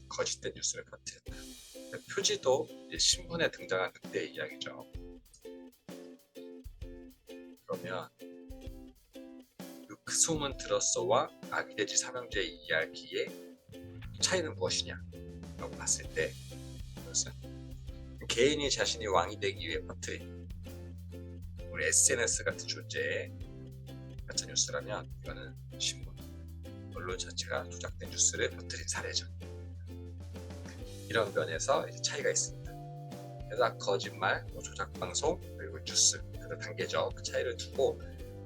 거짓된 뉴스를 퍼뜨렸다. 표지도 신문에 등장한 그때의 이야기죠. 그러면 그 소문 들었어와 아기돼지 삼형제의 이야기의 차이는 무엇이냐 라고 봤을 때, 그것은 개인이 자신이 왕이 되기 위해 퍼뜨린 우리 SNS 같은 존재의 가짜 뉴스라면, 이거는 신문, 언론 자체가 조작된 뉴스를 퍼뜨린 사례죠. 이런 면에서 이제 차이가 있습니다. 그래서 거짓말, 조작 방송, 그리고 뉴스, 그 단계적 그 차이를 두고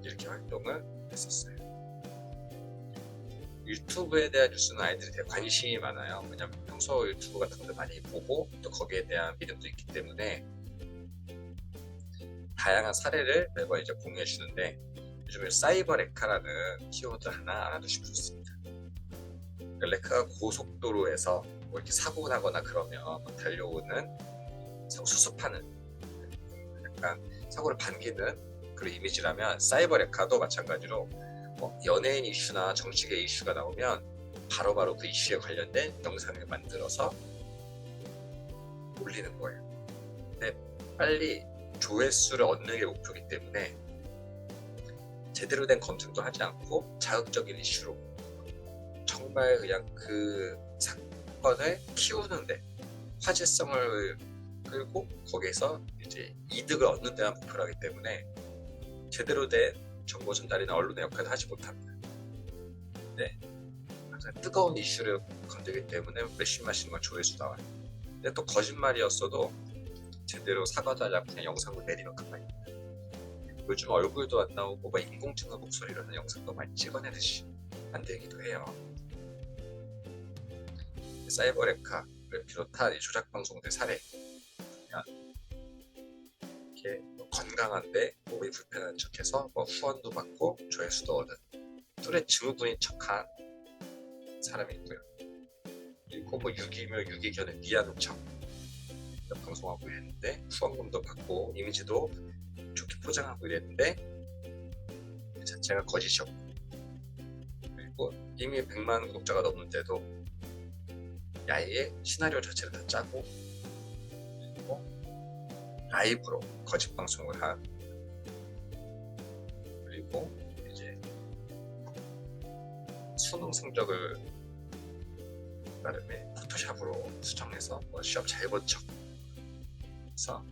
이렇게 활동을 했었어요. 유튜브에 대한 뉴스는 아이들이 되게 관심이 많아요. 왜냐면 평소 유튜브 같은 거 많이 보고 또 거기에 대한 믿음도 있기 때문에 다양한 사례를 매번 이제 공유해 주는데, 요즘에 사이버 레카라는 키워드 하나 알아두시면 좋습니다. 그러니까 레카가 고속도로에서 뭐 이렇게 사고 나거나 그러면 달려오는 수습하는, 약간 사고를 반기는 그런 이미지라면, 사이버 레카도 마찬가지로 연예인 이슈나 정치계 이슈가 나오면 바로바로 그 이슈에 관련된 영상을 만들어서 올리는 거예요. 근데 빨리 조회수를 얻는 게 목표이기 때문에 제대로 된 검증도 하지 않고 자극적인 이슈로 정말 그냥 그 사건을 키우는데 화제성을 끌고 거기에서 이제 이득을 얻는 데만 목표로 하기 때문에 제대로 된 정보 전달이나 언론의 역할을 하지 못합니다. 네, 항상 뜨거운 이슈를 건들기 때문에 몇십만씩 조회수 나와요. 근데 또 거짓말이었어도 제대로 사과도 하지 않고 그냥 영상을 내리면 그만입니다. 요즘 얼굴도 안 나오고 인공지능 목소리로 하는 영상도 많이 찍어내듯이 만들기도 해요. 사이버 레카를 비롯한 조작 방송들 사례 보면, 이렇게 건강한데 몸이 불편한 척해서 후원도 받고 조회수도 얻은 뚜레 증후군인 척한 사람이 있고요. 그리고 유기묘 유기견을 미아노 척 방송하고 이랬는데 후원금도 받고 이미지도 좋게 포장하고 이랬는데 그 자체가 거짓이었고, 그리고 이미 100만 구독자가 넘는데도 아예 시나리오 자체를 다 짜고, 그리고 라이브로 거짓 방송을 한, 그리고 이제 수능 성적을 나름의 포토샵으로 수정해서 시험 잘 본 척 해서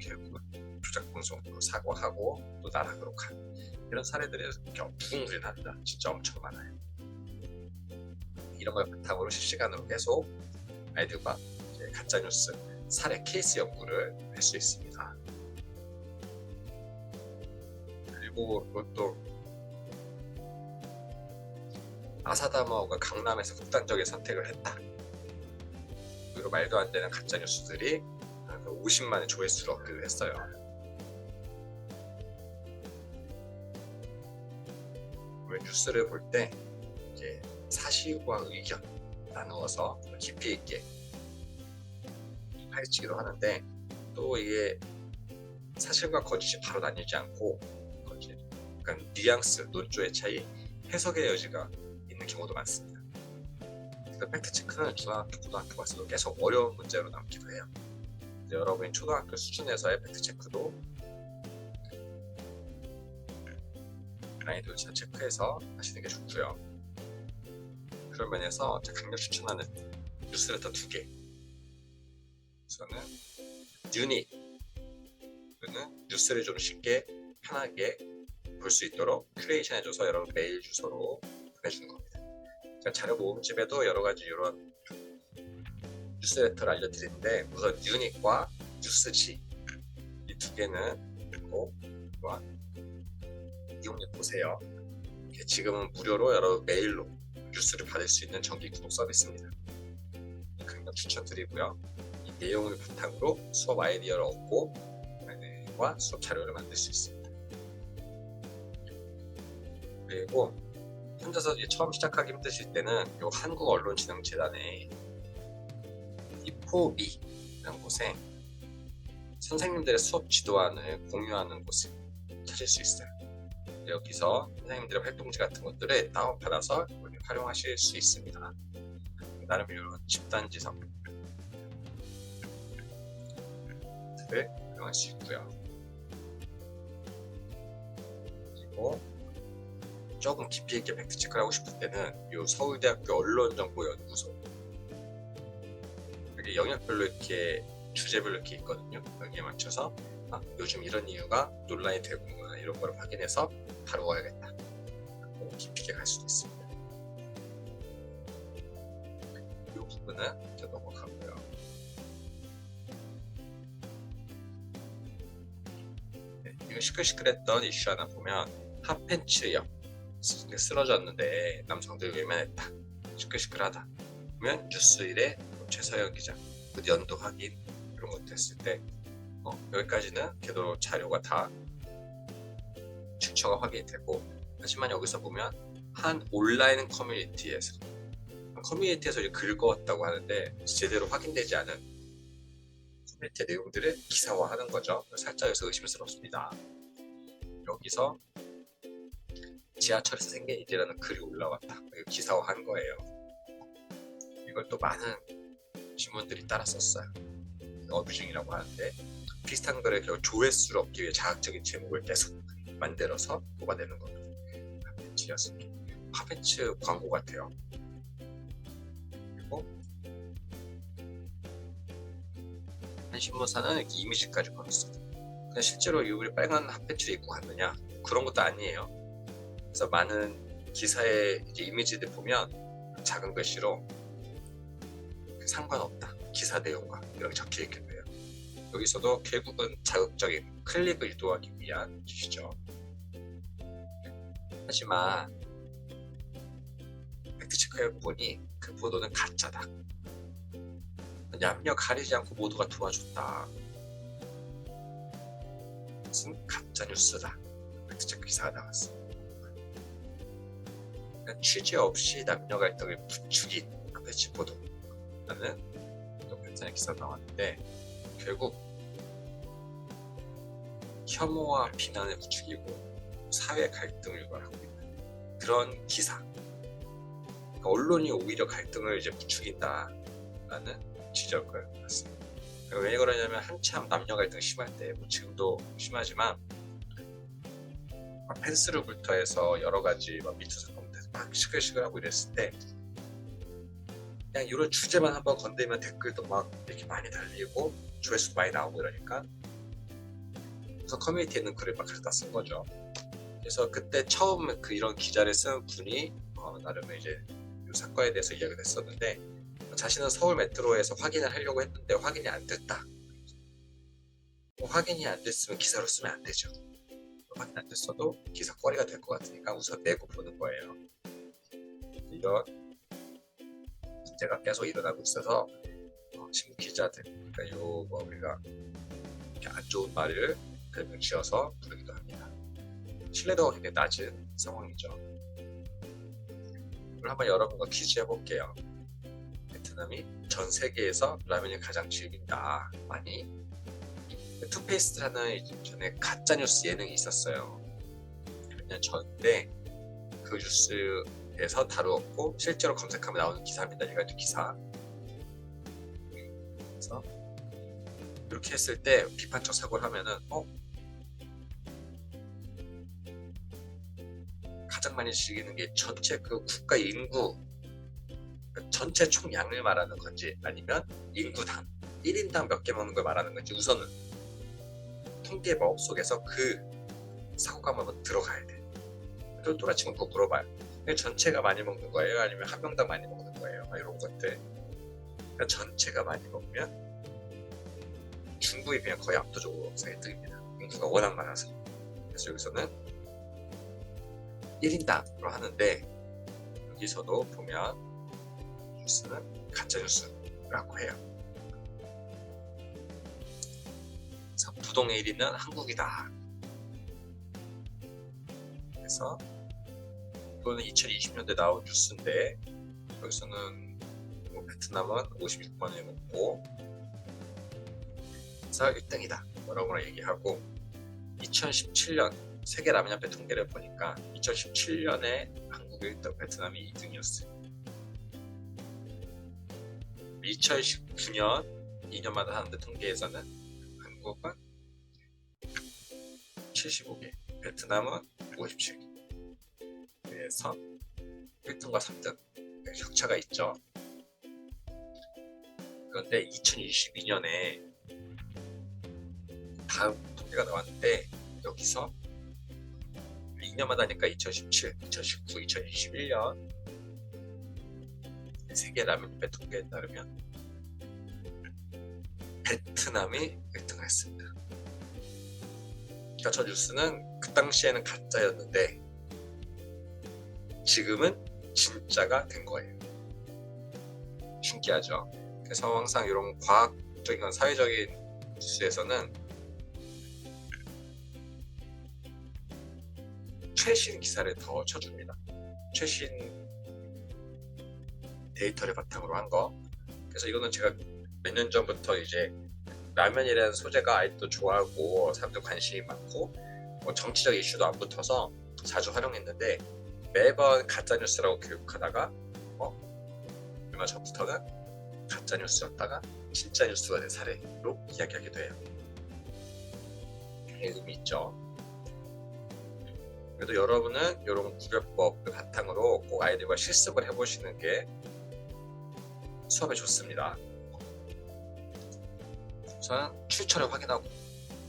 결국은 조작 방송으로 사과하고 또 나락으로 간, 이런 사례들이 무궁무진합니다. 진짜 엄청 많아요. 이런 걸 바탕으로 실시간으로 계속 아이들과 가짜뉴스 사례 케이스 연구를 할 수 있습니다. 그리고 그것도 아사다마오가 강남에서 극단적인 선택을 했다, 그리고 말도 안 되는 가짜뉴스들이 50만의 조회수를 얻기도 했어요. 뉴스를 볼 때 사실과 의견 나누어서 깊이 있게 파헤치기도 하는데, 또 이게 사실과 거짓이 바로 나뉘지 않고 약간 뉘앙스, 논조의 차이, 해석의 여지가 있는 경우도 많습니다. 그래서 팩트체크는 중학교, 고등학교 가서도 계속 어려운 문제로 남기도 해요. 여러분이 초등학교 수준에서의 팩트체크도 아이들 잘 체크해서 하시는 게 좋고요. 그런 면에서 강력 추천하는 뉴스레터 2개. 우선은 뉴닛, 이거는 뉴스를 좀 쉽게 편하게 볼 수 있도록 큐레이션해줘서 여러분 메일 주소로 보내주는 겁니다. 제가 자료 모음집에도 여러 가지 이런 뉴스레터를 알려드리는데, 우선 뉴닛과 뉴스지 이 2개는 꼭 이용해 보세요. 지금은 무료로 여러 메일로 뉴스를 받을 수 있는 정기 구독 서비스입니다. 강력 추천드리고요. 이 내용을 바탕으로 수업 아이디어를 얻고 아이들과 수업 자료를 만들 수 있습니다. 그리고 혼자서 처음 시작하기 힘드실 때는 이 한국언론진흥재단의 이포미라는 곳에 선생님들의 수업 지도안을 공유하는 곳을 찾을 수 있어요. 여기서 선생님들의 활동지 같은 것들을 다운받아서 활용하실 수 있습니다. 나름 이런 집단지성을 활용할 수 있고요. 그리고 조금 깊이 있게 팩트체크를 하고 싶을 때는 이 서울대학교 언론정보연구소, 여기 영역별로 이렇게 주제별로 이렇게 있거든요. 여기에 맞춰서 요즘 이런 이유가 논란이 되고 있구나, 이런 걸 확인해서 바로 와야겠다, 깊이 있게 갈 수도 있습니다. 이 부분은 이제 넘어가고요. 네, 이거 시끌시끌했던 이슈 하나 보면, 핫팬츠 옆 쓰러졌는데 남성들 외면했다, 시끌시끌하다. 그러면 뉴스일의 최서영 기자 그 연도 확인 이런 것도 했을 때 여기까지는 걔도 자료가 다 출처가 확인이 되고, 하지만 여기서 보면 한 온라인 커뮤니티에서 긁어왔다고 하는데 제대로 확인되지 않은 커뮤니티 내용들을 기사화하는 거죠. 살짝 여기서 의심스럽습니다. 여기서 지하철에서 생긴 일이라는 글이 올라왔다, 기사화한 거예요. 이걸 또 많은 신문들이 따라 썼어요. 어뷰징이라고 하는데, 비슷한 글을 결국 조회수를 얻기 위해 자극적인 제목을 계속 만들어서 뽑아내는 겁니다. 핫팬츠 광고 같아요. 그리고 한 신문사는 이미지까지 걸었습니다. 근데 실제로 우리 빨간 핫팬츠를 입고 갔느냐, 그런 것도 아니에요. 그래서 많은 기사의 이미지들 보면 작은 글씨로 상관없다, 기사 내용과 이렇게 적혀 있게 돼요. 여기서도 결국은 자극적인 클릭을 유도하기 위한 짓이죠. 하지만 팩트체크해보니 그 보도는 가짜다, 남녀 가리지 않고 모두가 도와줬다, 무슨 가짜뉴스다, 팩트체크 기사가 나왔어. 취재 없이 남녀 갈등을 부추긴 핫팬츠 보도라는 또 괜찮은 기사가 나왔는데, 결국 혐오와 비난을 부추기고 사회 갈등을 유발하고 있는 그런 기사. 그러니까 언론이 오히려 갈등을 이제 부추긴다라는 지적을 받습니다. 왜 그러냐면, 한참 남녀 갈등 심할 때, 지금도 심하지만 펜스루부터 해서 여러 가지 미투 사건들 막 시끌시끌하고 이랬을 때, 그냥 이런 주제만 한번 건드리면 댓글도 막 이렇게 많이 달리고 조회수도 많이 나오고 이러니까, 그래서 커뮤니티에 있는 글을 막 갖다 쓴 거죠. 그래서 그때 처음 이런 기자를 쓴 분이 나름 이제 이 사건에 대해서 이야기를 했었는데, 자신은 서울 메트로에서 확인을 하려고 했는데 확인이 안 됐다. 확인이 안 됐으면 기사로 쓰면 안 되죠. 확인 안 됐어도 기사거리가 될 것 같으니까 우선 내고 보는 거예요. 이런 문제가 계속 일어나고 있어서 신문 기자들, 그러니까 우리가 이렇게 안 좋은 말을 별명 지어서 부르기도 합니다. 신뢰도가 굉장히 낮은 상황이죠. 오늘 한번 여러분과 퀴즈 해볼게요. 베트남이 전 세계에서 라면을 가장 즐긴다. 많이. 투페이스트라는 전에 가짜뉴스 예능이 있었어요. 몇 년 전인데 그 뉴스에서 다루었고 실제로 검색하면 나오는 기사입니다. 이거 기사. 그래서 이렇게 했을 때 비판적 사고를 하면은 가장 많이 즐기는 게 전체 그 국가 인구, 전체 총량을 말하는 건지, 아니면 인구당 1인당 몇 개 먹는 걸 말하는 건지, 우선은 통계 마법속에서 그 사고가 한번 들어가야 돼. 똘똘한 친구 꼭 물어봐요. 전체가 많이 먹는 거예요? 아니면 한 명당 많이 먹는 거예요? 이런 것들. 그러니까 전체가 많이 먹으면 중국이 그냥 거의 압도적으로 상에 뜨입니다. 인구가 워낙 많아서. 그래서 여기서는 1인당으로 하는데, 여기서도 보면 뉴스는 가짜뉴스라고 해요. 그래서 부동의 1위는 한국이다. 그래서 이거는 2020년대 나온 뉴스인데, 여기서는 베트남은 56번을 먹고 그래서 1등이다 여러모로 얘기하고 2017년 세계 라면협회 통계를 보니까 2017년에 한국이 1등, 베트남이 2등이었어요. 2019년 2년마다 하는데 통계에서는 한국은 75개, 베트남은 57개. 그래서 1등과 3등 격차가 있죠. 그런데 2022년에 다음 통계가 나왔는데 여기서 2년마다 하니까 2017, 2019, 2021년 세계 라면협회 통계에 따르면 베트남이 1등을 했습니다. 그러니까 저 뉴스는 그 당시에는 가짜였는데 지금은 진짜가 된 거예요. 신기하죠? 그래서 항상 이런 과학적인 사회적인 뉴스에서는 최신 기사를 더 쳐줍니다. 최신 데이터를 바탕으로 한 거. 그래서 이거는 제가 몇 년 전부터 이제 라면이라는 소재가 아직도 좋아하고 사람들 관심이 많고 뭐 정치적 이슈도 안 붙어서 자주 활용했는데 매번 가짜뉴스라고 교육하다가 얼마 전부터는 가짜뉴스였다가 진짜 뉴스가 된 사례로 이야기하기도 해요. 의미 있죠. 그래도 여러분은 이런 구별법을 바탕으로 꼭 아이들과 실습을 해보시는 게 수업에 좋습니다. 우선 출처를 확인하고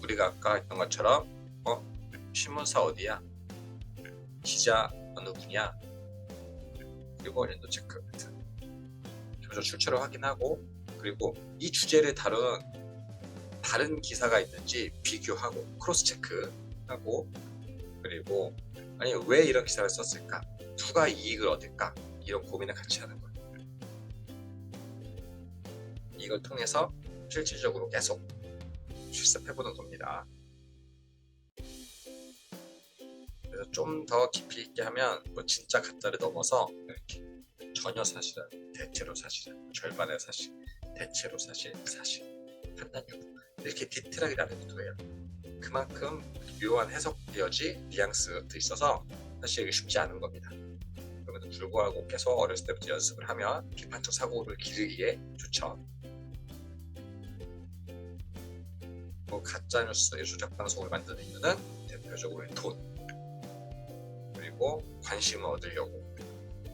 우리가 아까 했던 것처럼 신문사 어디야? 기자 어느 분이야? 그리고 연도 체크 같은 교조 출처를 확인하고 그리고 이 주제를 다룬 다른 기사가 있는지 비교하고 크로스 체크하고 그리고 아니 왜 이런 기사를 썼을까? 누가 이익을 얻을까? 이런 고민을 같이 하는 거예요. 이걸 통해서 실질적으로 계속 실습해보는 겁니다. 그래서 좀 더 깊이 있게 하면 뭐 진짜 가짜를 넘어서 이렇게 전혀 사실은, 대체로 사실은, 절반의 사실, 대체로 사실, 사실, 판단 여부 이렇게 디테일하게 나누기도 해요. 그만큼 묘한 해석되어지 뉘앙스도 있어서 사실 이게 쉽지 않은 겁니다. 그럼에도 불구하고 계속 어렸을 때부터 연습을 하면 비판적 사고를 기르기에 좋죠. 뭐 가짜뉴스, 조작 방송을 만드는 이유는 대표적으로 돈 그리고 관심을 얻으려고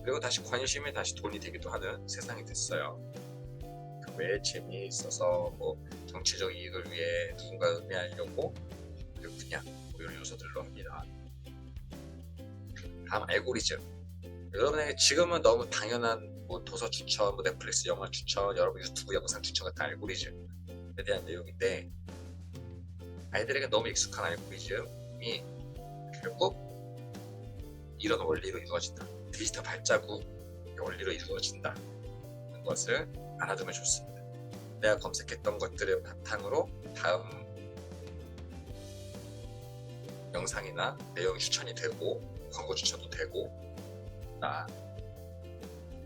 그리고 다시 관심이 다시 돈이 되기도 하는 세상이 됐어요. 그 외에 재미있어서 뭐 정치적 이익을 위해 누군가 음해하려고 그리고 그냥 뭐 이런 요소들로 합니다. 다음 알고리즘. 여러분에게 지금은 너무 당연한 뭐 도서 추천, 뭐 넷플릭스 영화 추천, 여러분 유튜브 영상 추천 같은 알고리즘에 대한 내용인데 아이들에게 너무 익숙한 알고리즘이 결국 이런 원리로 이루어진다. 디지털 발자국 원리로 이루어진다는 것을 알아두면 좋습니다. 내가 검색했던 것들을 바탕으로 다음 영상이나 내용 추천이 되고 광고 추천도 되고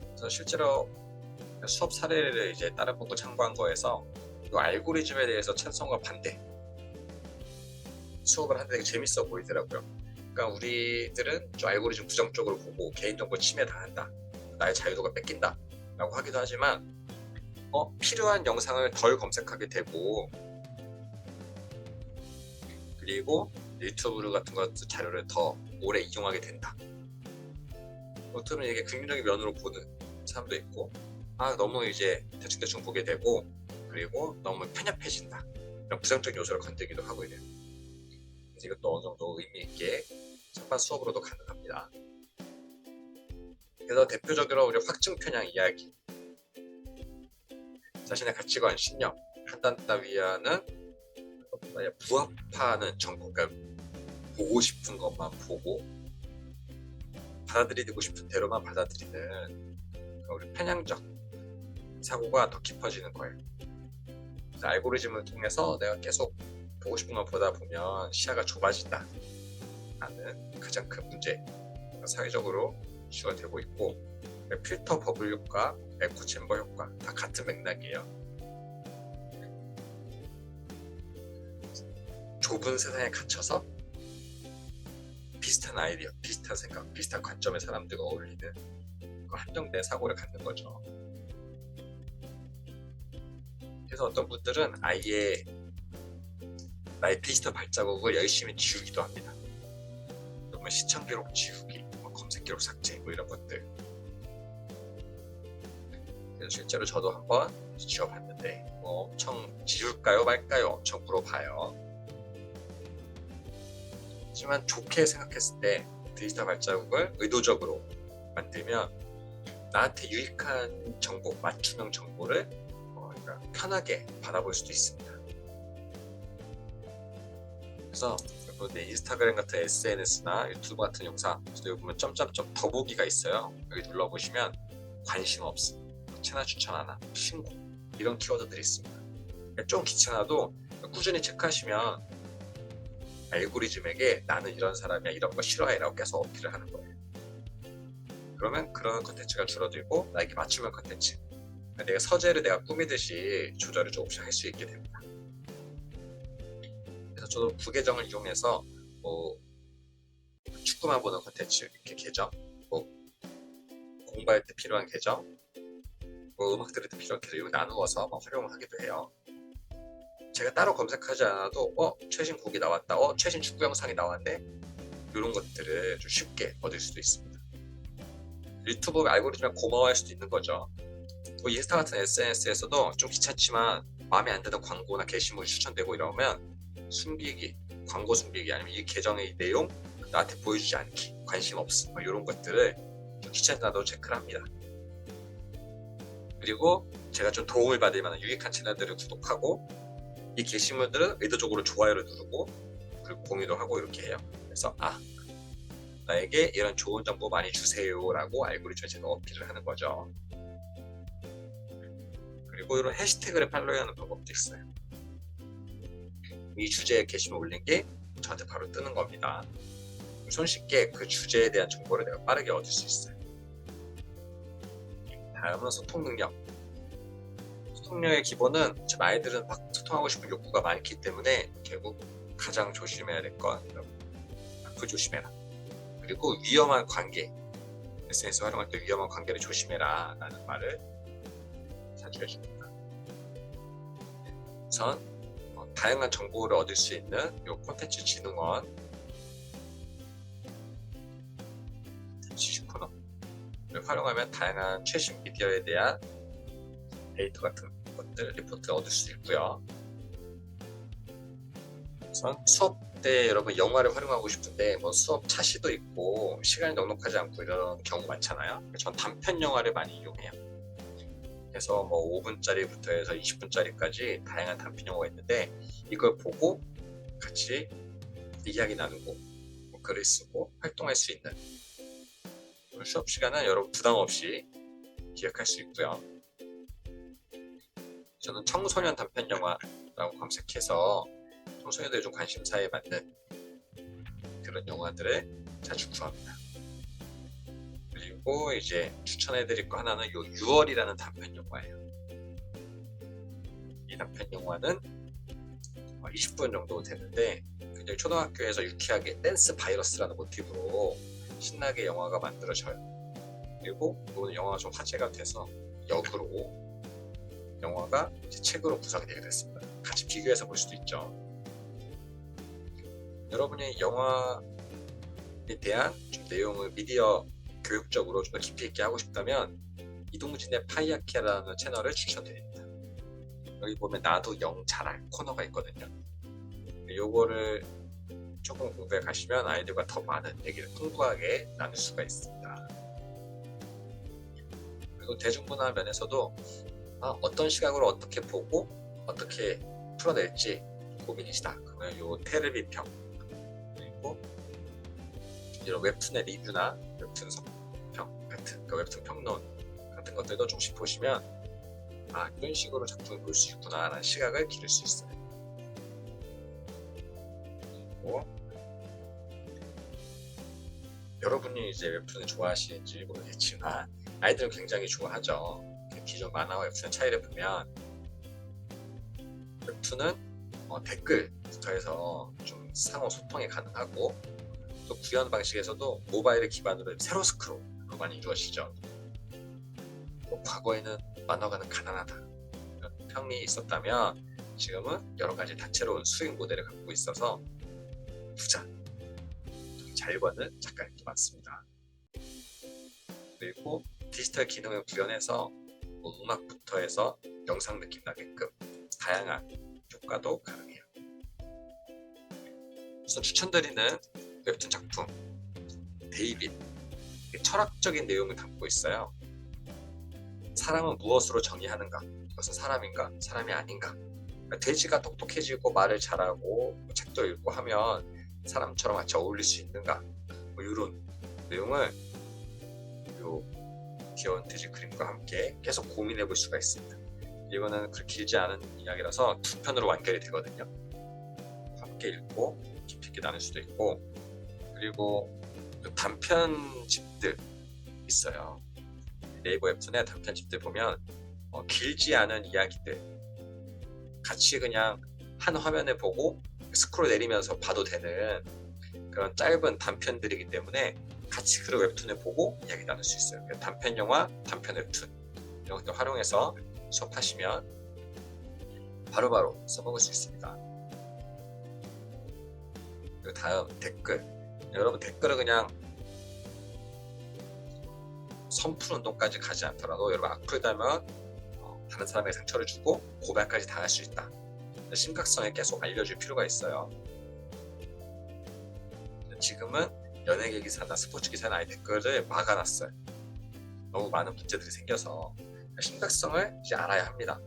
그래서 실제로 수업 사례를 이제 다른 보고 참고한 거에서 이 알고리즘에 대해서 찬성과 반대 수업을 하는데 되게 재밌어 보이더라고요. 그러니까 우리들은 좀 알고리즘 부정적으로 보고 개인정보 침해 당한다, 나의 자유도가 뺏긴다 라고 하기도 하지만 필요한 영상을 덜 검색하게 되고 그리고 유튜브 같은 것 자료를 더 오래 이용하게 된다. 어떻게 보면 이게 긍정적인 면으로 보는 사람도 있고 너무 이제 대충대충 보게 되고 그리고 너무 편협해진다 이런 부정적 요소를 건드기도 하고 이래요. 그래서 이것도 어느 정도 의미 있게 선반 수업으로도 가능합니다. 그래서 대표적으로 우리 확증 편향 이야기, 자신의 가치관, 신념, 판단 따위와는 부합하는 정보, 그러니까 보고 싶은 것만 보고 받아들이고 싶은 대로만 받아들이는 우리 편향적 사고가 더 깊어지는 거예요. 그래서 알고리즘을 통해서 내가 계속 보고 싶은 걸 보다 보면 시야가 좁아진다 하는 가장 큰 문제, 사회적으로 이슈가 되고 있고 필터 버블 효과, 에코 챔버 효과 다 같은 맥락이에요. 좁은 세상에 갇혀서 비슷한 아이디어, 비슷한 생각, 비슷한 관점의 사람들과 어울리는 그 한정된 사고를 갖는 거죠. 그래서 어떤 분들은 아예 나의 디지털 발자국을 열심히 지우기도 합니다. 그러면 시청 기록 지우기, 검색 기록 삭제 이런 것들. 그래서 실제로 저도 한번 지워봤는데 엄청 지울까요 말까요 엄청 물어봐요. 하지만 좋게 생각했을 때 디지털 발자국을 의도적으로 만들면 나한테 유익한 정보, 맞춤형 정보를 그러니까 편하게 받아볼 수도 있습니다. 그래서 여러분 인스타그램 같은 SNS나 유튜브 같은 영상 여기 보면 점점점 더보기가 있어요. 여기 눌러보시면 관심 없음, 채널 추천 하나, 신고 이런 키워드들이 있습니다. 그러니까 좀 귀찮아도 꾸준히 체크하시면 알고리즘에게 나는 이런 사람이야, 이런 거 싫어해 라고 계속 어필을 하는 거예요. 그러면 그런 컨텐츠가 줄어들고 나에게 맞춤형 컨텐츠, 내가 서재를 내가 꾸미듯이 조절을 조금씩 할 수 있게 됩니다. 그래서 저도 부계정을 이용해서 축구만 보는 컨텐츠 이렇게 계정, 공부할 때 필요한 계정, 음악 들을 때 필요한 계정 이렇게 나누어서 활용을 하기도 해요. 제가 따로 검색하지 않아도 최신 곡이 나왔다, 최신 축구 영상이 나왔네, 이런 것들을 좀 쉽게 얻을 수도 있습니다. 유튜브 알고리즘에 고마워할 수도 있는 거죠. 인스타 같은 SNS에서도 좀 귀찮지만 마음에 안 드는 광고나 게시물이 추천되고 이러면 숨기기, 광고 숨기기, 아니면 이 계정의 내용 나한테 보여주지 않기, 관심 없음 이런 것들을 좀 귀찮아도 체크를 합니다. 그리고 제가 좀 도움을 받을 만한 유익한 채널들을 구독하고 이 게시물들은 의도적으로 좋아요를 누르고 그리고 공유도 하고 이렇게 해요. 그래서 나에게 이런 좋은 정보 많이 주세요 라고 알고리즘에 제가 어필을 하는 거죠. 그리고 이런 해시태그를 팔로우하는 방법도 있어요. 이 주제에 게시물 올린 게 저한테 바로 뜨는 겁니다. 손쉽게 그 주제에 대한 정보를 내가 빠르게 얻을 수 있어요. 다음은 소통 능력. 소통력의 기본은 지금 아이들은 막 소통하고 싶은 욕구가 많기 때문에 결국 가장 조심해야 될 건 악플 조심해라. 그리고 위험한 관계, SNS 활용할 때 위험한 관계를 조심해라 라는 말을 자주 해줍니다. 우선 다양한 정보를 얻을 수 있는 이 콘텐츠 진흥원 코너를 활용하면 다양한 최신 미디어에 대한 데이터 같은 것들, 리포트를 얻을 수 있고요. 우선 수업 때 여러분 영화를 활용하고 싶은데 수업 차시도 있고 시간이 넉넉하지 않고 이런 경우 많잖아요. 전 단편 영화를 많이 이용해요. 그래서 5분짜리부터 해서 20분짜리까지 다양한 단편 영화가 있는데 이걸 보고 같이 이야기 나누고 글을 쓰고 활동할 수 있는 수업 시간은 여러분 부담 없이 기획할 수 있고요. 저는 청소년 단편 영화라고 검색해서 청소년들이 좀 관심사에 맞는 그런 영화들을 자주 구합니다. 그리고 이제 추천해드릴 거 하나는 요 6월이라는 단편 영화예요. 이 단편 영화는 20분 정도 되는데 굉장히 초등학교에서 유쾌하게 댄스 바이러스라는 모티브로 신나게 영화가 만들어져요. 그리고 이거는 영화가 좀 화제가 돼서 역으로 영화가 이제 책으로 구성이 되게 됐습니다. 같이 비교해서 볼 수도 있죠. 여러분이 영화에 대한 좀 내용을 미디어 교육적으로 좀 더 깊이 있게 하고 싶다면 이동진의 파이아키라는 채널을 추천드립니다. 여기 보면 나도 영 잘할 코너가 있거든요. 요거를 조금 공부해 가시면 아이들과 더 많은 얘기를 풍부하게 나눌 수가 있습니다. 그리고 대중문화 면에서도 어떤 시각으로 어떻게 보고 어떻게 풀어낼지 고민이시다. 그러면 요 테레비평 그리고 이런 웹툰의 리뷰나 웹툰 성평 같은 웹툰 평론 같은 것들도 조금씩 보시면 이런 식으로 작품을 볼 수 있구나 라는 시각을 기를 수 있어요. 그리고 여러분이 이제 웹툰을 좋아하시는지 모르겠지만 아이들은 굉장히 좋아하죠. 기존 만화와 웹툰의 차이를 보면 웹툰은 댓글부터 해서 좀 상호 소통이 가능하고, 또 구현 방식에서도 모바일을 기반으로 세로 스크롤로 많이 이루어지죠. 과거에는 만화가는 가난하다 이런 평이 있었다면, 지금은 여러 가지 다채로운 수익 모델을 갖고 있어서 부자, 잘 버는 작가님도 많습니다. 그리고 디지털 기능을 구현해서 음악부터 해서 영상 느낌 나게끔 다양한 효과도 가능해요. 우선 추천드리는 웹툰 작품 데이빗, 철학적인 내용을 담고 있어요. 사람은 무엇으로 정의하는가? 이것은 사람인가? 사람이 아닌가? 돼지가 똑똑해지고 말을 잘하고 책도 읽고 하면 사람처럼 같이 어울릴 수 있는가? 이런 내용을 귀여운 돼지 그림과 함께 계속 고민해 볼 수가 있습니다. 이거는 그렇게 길지 않은 이야기라서 2편으로 완결이 되거든요. 함께 읽고 깊이 있게 나눌 수도 있고, 그리고 단편집들 있어요. 네이버 웹툰의 단편집들 보면 길지 않은 이야기들 같이 그냥 한 화면에 보고 스크롤 내리면서 봐도 되는 그런 짧은 단편들이기 때문에 같이 그 웹툰을 보고 이야기 나눌 수 있어요. 단편 영화, 단편 웹툰 이런 것들 활용해서 수업하시면 바로바로 써먹을 수 있습니다. 그리고 다음 댓글. 여러분 댓글을 그냥 선풀 운동까지 가지 않더라도 여러분 악플다면 다른 사람에게 상처를 주고 고발까지 당할 수 있다. 심각성에 계속 알려줄 필요가 있어요. 지금은 연예계 기사나 스포츠 기사나 아예 댓글을 막아놨어요. 너무 많은 문제들이 생겨서 심각성을 이제 알아야 합니다.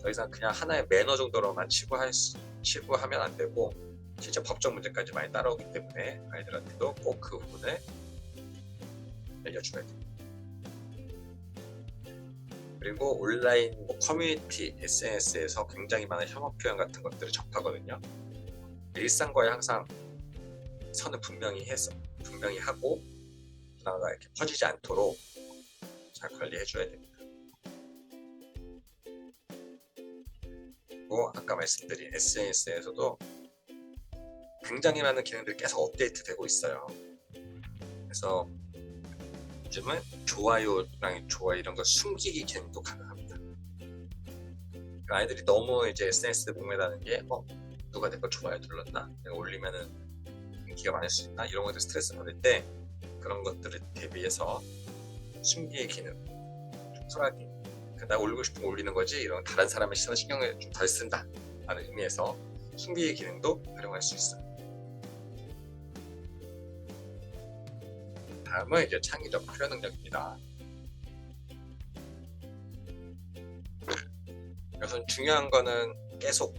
더 이상 그냥 하나의 매너 정도로만 치부하면 안 되고 진짜 법적 문제까지 많이 따라오기 때문에 아이들한테도 꼭 그 부분을 알려줘야 돼요. 그리고 온라인 커뮤니티, SNS에서 굉장히 많은 혐오 표현 같은 것들을 접하거든요. 일상과의 항상 선을 분명히 하고 문화가 이렇게 퍼지지 않도록 잘 관리해줘야 됩니다. 그리고 아까 말씀드린 SNS에서도 굉장히 많은 기능들이 계속 업데이트되고 있어요. 그래서 요즘은 좋아요랑 좋아요 이런 거 숨기기 기능도 가능합니다. 그러니까 아이들이 너무 이제 SNS에 목매다는 게 누가 내 거 좋아요 눌렀나? 내가 올리면은 인기가 많을 수 있나? 이런 것들 스트레스 받을 때 그런 것들을 대비해서 숨기기 기능 좀 쿨하게 내가 올리고 싶은 거 올리는 거지 이런 다른 사람의 시선 신경을 좀 덜 쓴다 라는 의미에서 숨기기 기능도 활용할 수 있어요. 다음은 이제 창의적 표현 능력입니다. 우선 중요한 거는 계속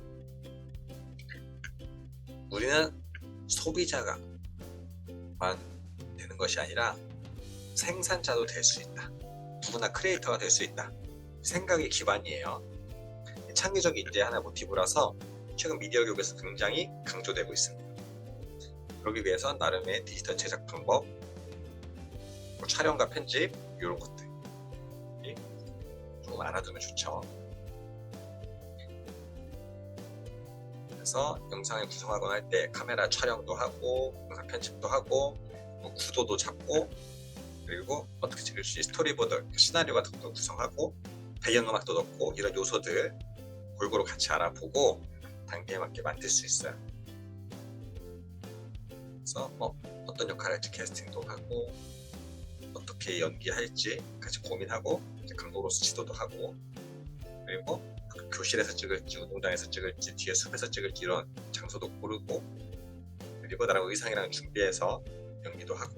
우리는 소비자가 되는 것이 아니라 생산자도 될 수 있다. 누구나 크리에이터가 될 수 있다. 생각이 기반이에요. 창의적 인재 하나 모티브라서 최근 미디어 교육에서 굉장히 강조되고 있습니다. 그러기 위해서 나름의 디지털 제작 방법, 촬영과 편집 이런 것들 조금 알아두면 좋죠. 그래서 영상을 구성하거나 할 때 카메라 촬영도 하고 영상 편집도 하고 구도도 잡고 그리고 어떻게 찍을지 스토리보드, 시나리오 같은 것도 구성하고 배경음악도 넣고 이런 요소들 골고루 같이 알아보고 단계에 맞게 만들 수 있어요. 그래서 어떤 역할을 할지 캐스팅도 하고 어떻게 연기할지 같이 고민하고 감독으로서 지도도 하고 그리고 교실에서 찍을지 운동장에서 찍을지 뒤에 숲에서 찍을지 이런 장소도 고르고 그리고 나랑 의상이랑 준비해서 연기도 하고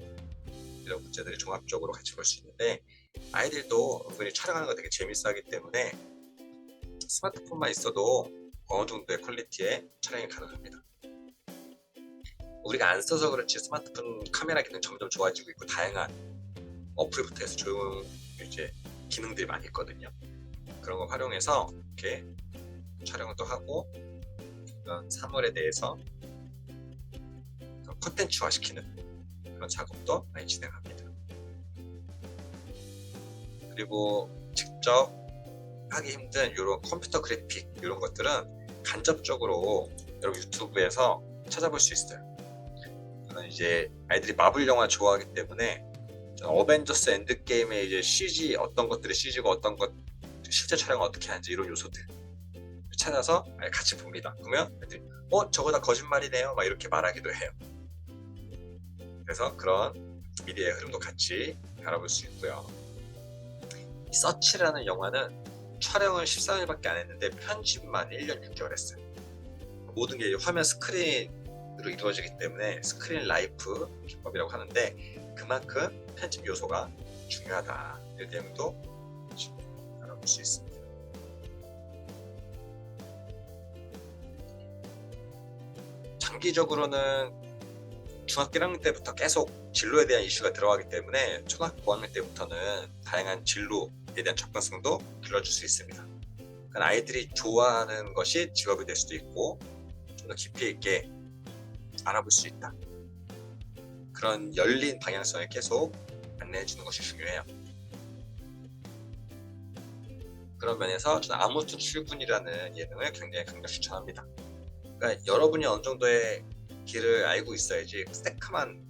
이런 문제들을 종합적으로 같이 볼 수 있는데 아이들도 은근히 촬영하는 거 되게 재밌어 하기 때문에 스마트폰만 있어도 어느 정도의 퀄리티의 촬영이 가능합니다. 우리가 안 써서 그렇지 스마트폰 카메라 기능 점점 좋아지고 있고 다양한 어플부터 해서 이제 기능들이 많이 있거든요. 그런 거 활용해서 이렇게 촬영을 또 하고 이런 사물에 대해서 콘텐츠화 시키는 그런 작업도 많이 진행합니다. 그리고 직접 하기 힘든 이런 컴퓨터 그래픽 이런 것들은 간접적으로 여러분 유튜브에서 찾아볼 수 있어요. 저는 이제 아이들이 마블 영화 좋아하기 때문에 어벤져스 엔드게임의 이제 CG 어떤 것들이 CG고 어떤 것 실제 촬영 어떻게 하는지 이런 요소들 찾아서 같이 봅니다. 그러면 애들이 저거 다 거짓말이네요 막 이렇게 말하기도 해요. 그래서 그런 미디어의 흐름도 같이 알아볼 수 있고요. 이 서치라는 영화는 촬영을 13일밖에 안 했는데 편집만 1년 6개월 했어요. 모든 게 화면 스크린으로 이루어지기 때문에 스크린 라이프 기법이라고 하는데 그만큼 편집 요소가 중요하다. 이 내용도 알아볼 수 있습니다. 장기적으로는 중학교 1학년 때부터 계속 진로에 대한 이슈가 들어가기 때문에 초등학교 5학년 때부터는 다양한 진로에 대한 접근성도 길러줄 수 있습니다. 그러니까 아이들이 좋아하는 것이 직업이 될 수도 있고 좀 더 깊이 있게 알아볼 수 있다. 그런 열린 방향성을 계속 안내해 주는 것이 중요해요. 그런 면에서 저는 아무튼 출근이라는 예능을 굉장히 강력 추천합니다. 그러니까 여러분이 어느 정도의 길을 알고 있어야지 새카만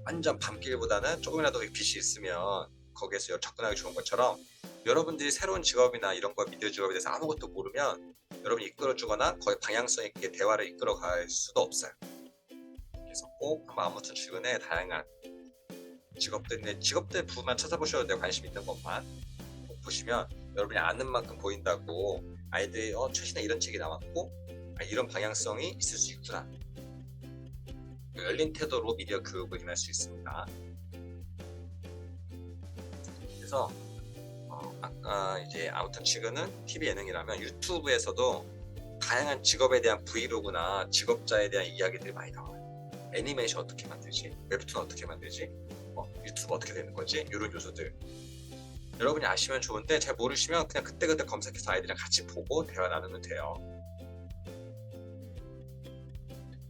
완전 밤길보다는 조금이라도 빛이 있으면 거기에서 접근하기 좋은 것처럼 여러분들이 새로운 직업이나 이런 거 미디어 직업에 대해서 아무것도 모르면 여러분이 이끌어주거나 거의 방향성 있게 대화를 이끌어갈 수도 없어요. 그래서 꼭 아무튼 출근에 다양한 직업들 부분만 찾아보셔도 돼요. 관심 있는 것만 꼭 보시면 여러분이 아는 만큼 보인다고 아이들이 최신에 이런 책이 나왔고 이런 방향성이 있을 수 있구나. 열린 태도로 미디어 교육을 임할 수 있습니다. 그래서 아까 이제 아무튼 지금은 TV 예능이라면 유튜브에서도 다양한 직업에 대한 브이로그나 직업자에 대한 이야기들이 많이 나와요. 애니메이션 어떻게 만들지? 웹툰 어떻게 만들지? 유튜브 어떻게 되는 거지? 이런 요소들 여러분이 아시면 좋은데 잘 모르시면 그냥 그때그때 검색해서 아이들이랑 같이 보고 대화 나누면 돼요.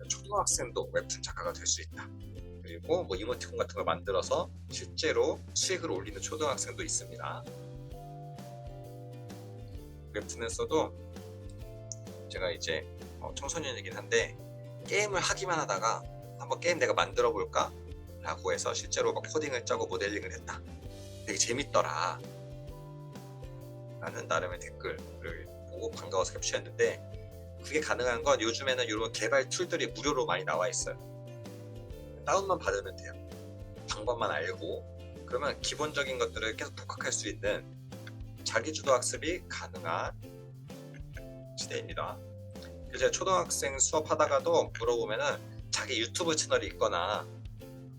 초등학생도 웹툰 작가가 될 수 있다. 그리고 이모티콘 같은 걸 만들어서 실제로 수익을 올리는 초등학생도 있습니다. 웹툰에서도 제가 이제 청소년이긴 한데 게임을 하기만 하다가 한번 게임 내가 만들어 볼까? 라고 해서 실제로 코딩을 짜고 모델링을 했다. 되게 재밌더라. 라는 나름의 댓글을 보고 반가워서 캡처했는데 그게 가능한 건 요즘에는 이런 개발 툴들이 무료로 많이 나와 있어요. 다운만 받으면 돼요. 방법만 알고 그러면 기본적인 것들을 계속 독학할 수 있는 자기주도 학습이 가능한 시대입니다. 그래서 제가 초등학생 수업하다가도 물어보면은 자기 유튜브 채널이 있거나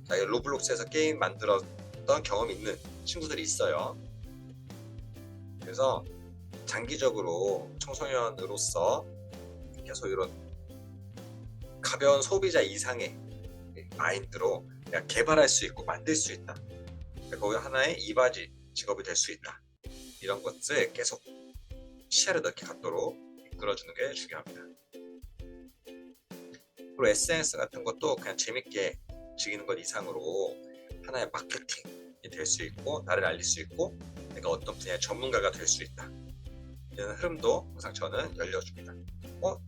자기 로블록스에서 게임 만들었던 경험이 있는 친구들이 있어요. 그래서 장기적으로 청소년으로서 계속 이런 가벼운 소비자 이상의 마인드로 내가 개발할 수 있고 만들 수 있다. 거기 하나의 이바지 직업이 될 수 있다. 이런 것을 계속 시야를 넓게 갖도록 이끌어주는 게 중요합니다. 그리고 SNS 같은 것도 그냥 재밌게 즐기는 것 이상으로 하나의 마케팅이 될 수 있고 나를 알릴 수 있고 내가 어떤 분야의 전문가가 될 수 있다. 이런 흐름도 항상 저는 열려줍니다.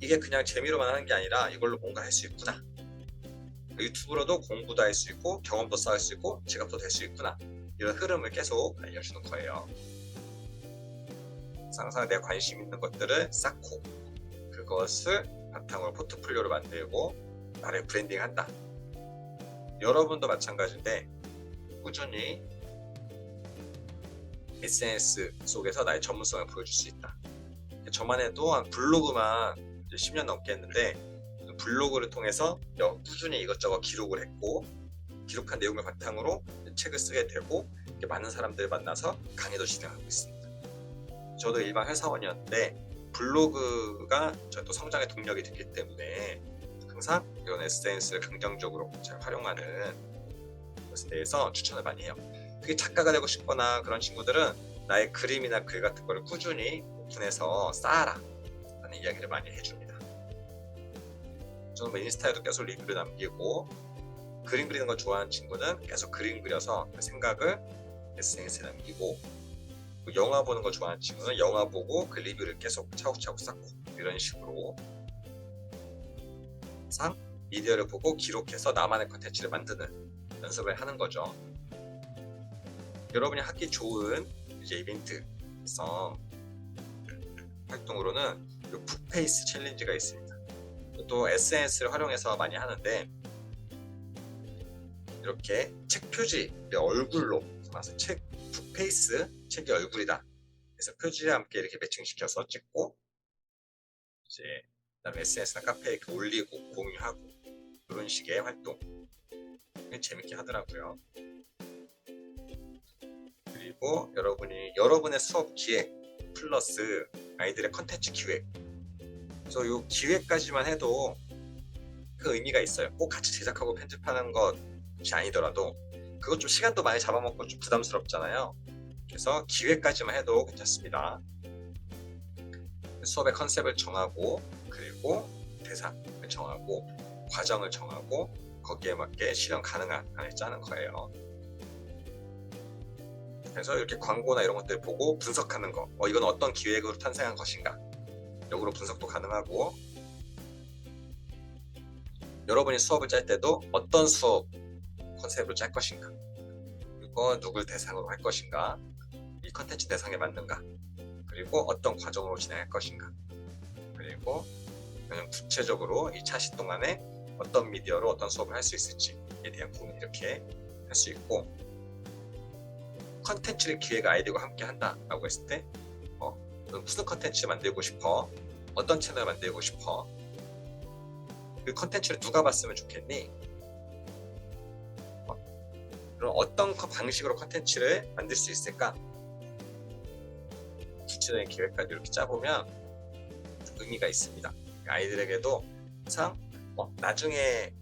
이게 그냥 재미로만 하는 게 아니라 이걸로 뭔가 할 수 있구나. 유튜브로도 공부도 할 수 있고 경험도 쌓을 수 있고 직업도 될 수 있구나. 이런 흐름을 계속 알려주는 거예요. 항상 내가 관심 있는 것들을 쌓고 그것을 바탕으로 포트폴리오를 만들고 나를 브랜딩한다. 여러분도 마찬가지인데 꾸준히 SNS 속에서 나의 전문성을 보여줄 수 있다. 저만 해도 한 블로그만 10년 넘게 했는데 블로그를 통해서 꾸준히 이것저것 기록을 했고 기록한 내용을 바탕으로 책을 쓰게 되고 많은 사람들을 만나서 강의도 진행하고 있습니다. 저도 일반 회사원이었는데 블로그가 저도 성장의 동력이 됐기 때문에 항상 이런 SNS를 긍정적으로 잘 활용하는 것에 대해서 추천을 많이 해요. 특히 작가가 되고 싶거나 그런 친구들은 나의 그림이나 글 같은 거를 꾸준히 오픈해서 쌓아라 라는 이야기를 많이 해줍니다. 저는 인스타에도 계속 리뷰를 남기고 그림 그리는 거 좋아하는 친구는 계속 그림 그려서 그 생각을 SNS에 남기고 그리고 영화 보는 거 좋아하는 친구는 영화 보고 그 리뷰를 계속 차곡차곡 쌓고 이런 식으로 항상 미디어를 보고 기록해서 나만의 컨텐츠를 만드는 연습을 하는 거죠. 여러분이 하기 좋은 이제 이벤트성 활동으로는 북페이스 챌린지가 있습니다. 또 SNS를 활용해서 많이 하는데 이렇게 책 표지의 얼굴로 담아서 북페이스 책이 얼굴이다. 그래서 표지와 함께 이렇게 매칭시켜서 찍고 이제 그다음에 SNS나 카페에 이렇게 올리고 공유하고 이런 식의 활동 재밌게 하더라고요. 그리고 여러분의 수업 기획 플러스 아이들의 컨텐츠 기획. 그래서 이 기획까지만 해도 그 의미가 있어요. 꼭 같이 제작하고 편집하는 것이 아니더라도 그것 좀 시간도 많이 잡아먹고 좀 부담스럽잖아요. 그래서 기획까지만 해도 괜찮습니다. 수업의 컨셉을 정하고 그리고 대상을 정하고 과정을 정하고 거기에 맞게 실현 가능한 안에 짜는 거예요. 그래서 이렇게 광고나 이런 것들 보고 분석하는 거, 이건 어떤 기획으로 탄생한 것인가, 역으로 분석도 가능하고, 여러분이 수업을 짤 때도 어떤 수업 컨셉으로 짤 것인가, 그리고 누굴 대상으로 할 것인가, 이 컨텐츠 대상에 맞는가, 그리고 어떤 과정으로 진행할 것인가, 그리고 그냥 구체적으로 이 차시 동안에 어떤 미디어로 어떤 수업을 할 수 있을지에 대한 고민 이렇게 할 수 있고, 컨텐츠를 기획 아이디어가 함께 한다라고 했을 때 무슨 컨텐츠 만들고 싶어? 어떤 채널 만들고 싶어? 그 컨텐츠를 누가 봤으면 좋겠니? 그럼 어떤 방식으로 컨텐츠를 만들 수 있을까? 구체적인 계획까지 이렇게 짜보면 의미가 있습니다. 아이들에게도 항상 나중에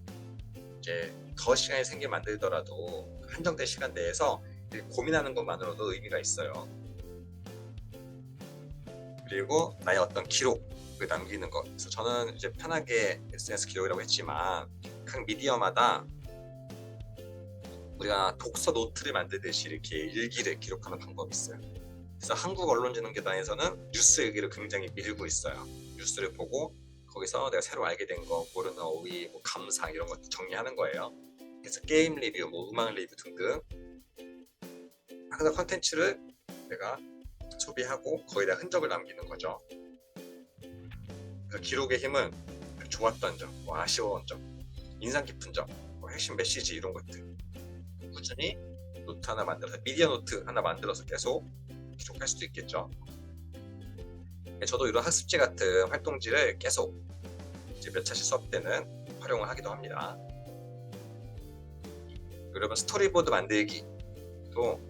이제 더 시간이 생기면 만들더라도 한정된 시간 내에서 고민하는 것만으로도 의미가 있어요. 그리고 나의 어떤 기록을 남기는 것. 그래서 저는 이제 편하게 SNS 기록이라고 했지만 각 미디어마다 우리가 독서 노트를 만들듯이 이렇게 일기를 기록하는 방법이 있어요. 그래서 한국언론진흥재단에서는 뉴스 일기를 굉장히 밀고 있어요. 뉴스를 보고 거기서 내가 새로 알게 된 거, 모르는 어휘, 감상 이런 것도 정리하는 거예요. 그래서 게임 리뷰, 음악 리뷰 등등 항상 컨텐츠를 내가 소비하고 거기다 흔적을 남기는 거죠. 그래서 기록의 힘은 좋았던 점, 아쉬웠던 점, 인상 깊은 점, 핵심 메시지 이런 것들 꾸준히 노트 하나 만들어서 미디어 노트 하나 만들어서 계속 기록할 수도 있겠죠. 저도 이런 학습지 같은 활동지를 계속 이제 몇 차씩 수업 때는 활용을 하기도 합니다. 여러분 스토리보드 만들기도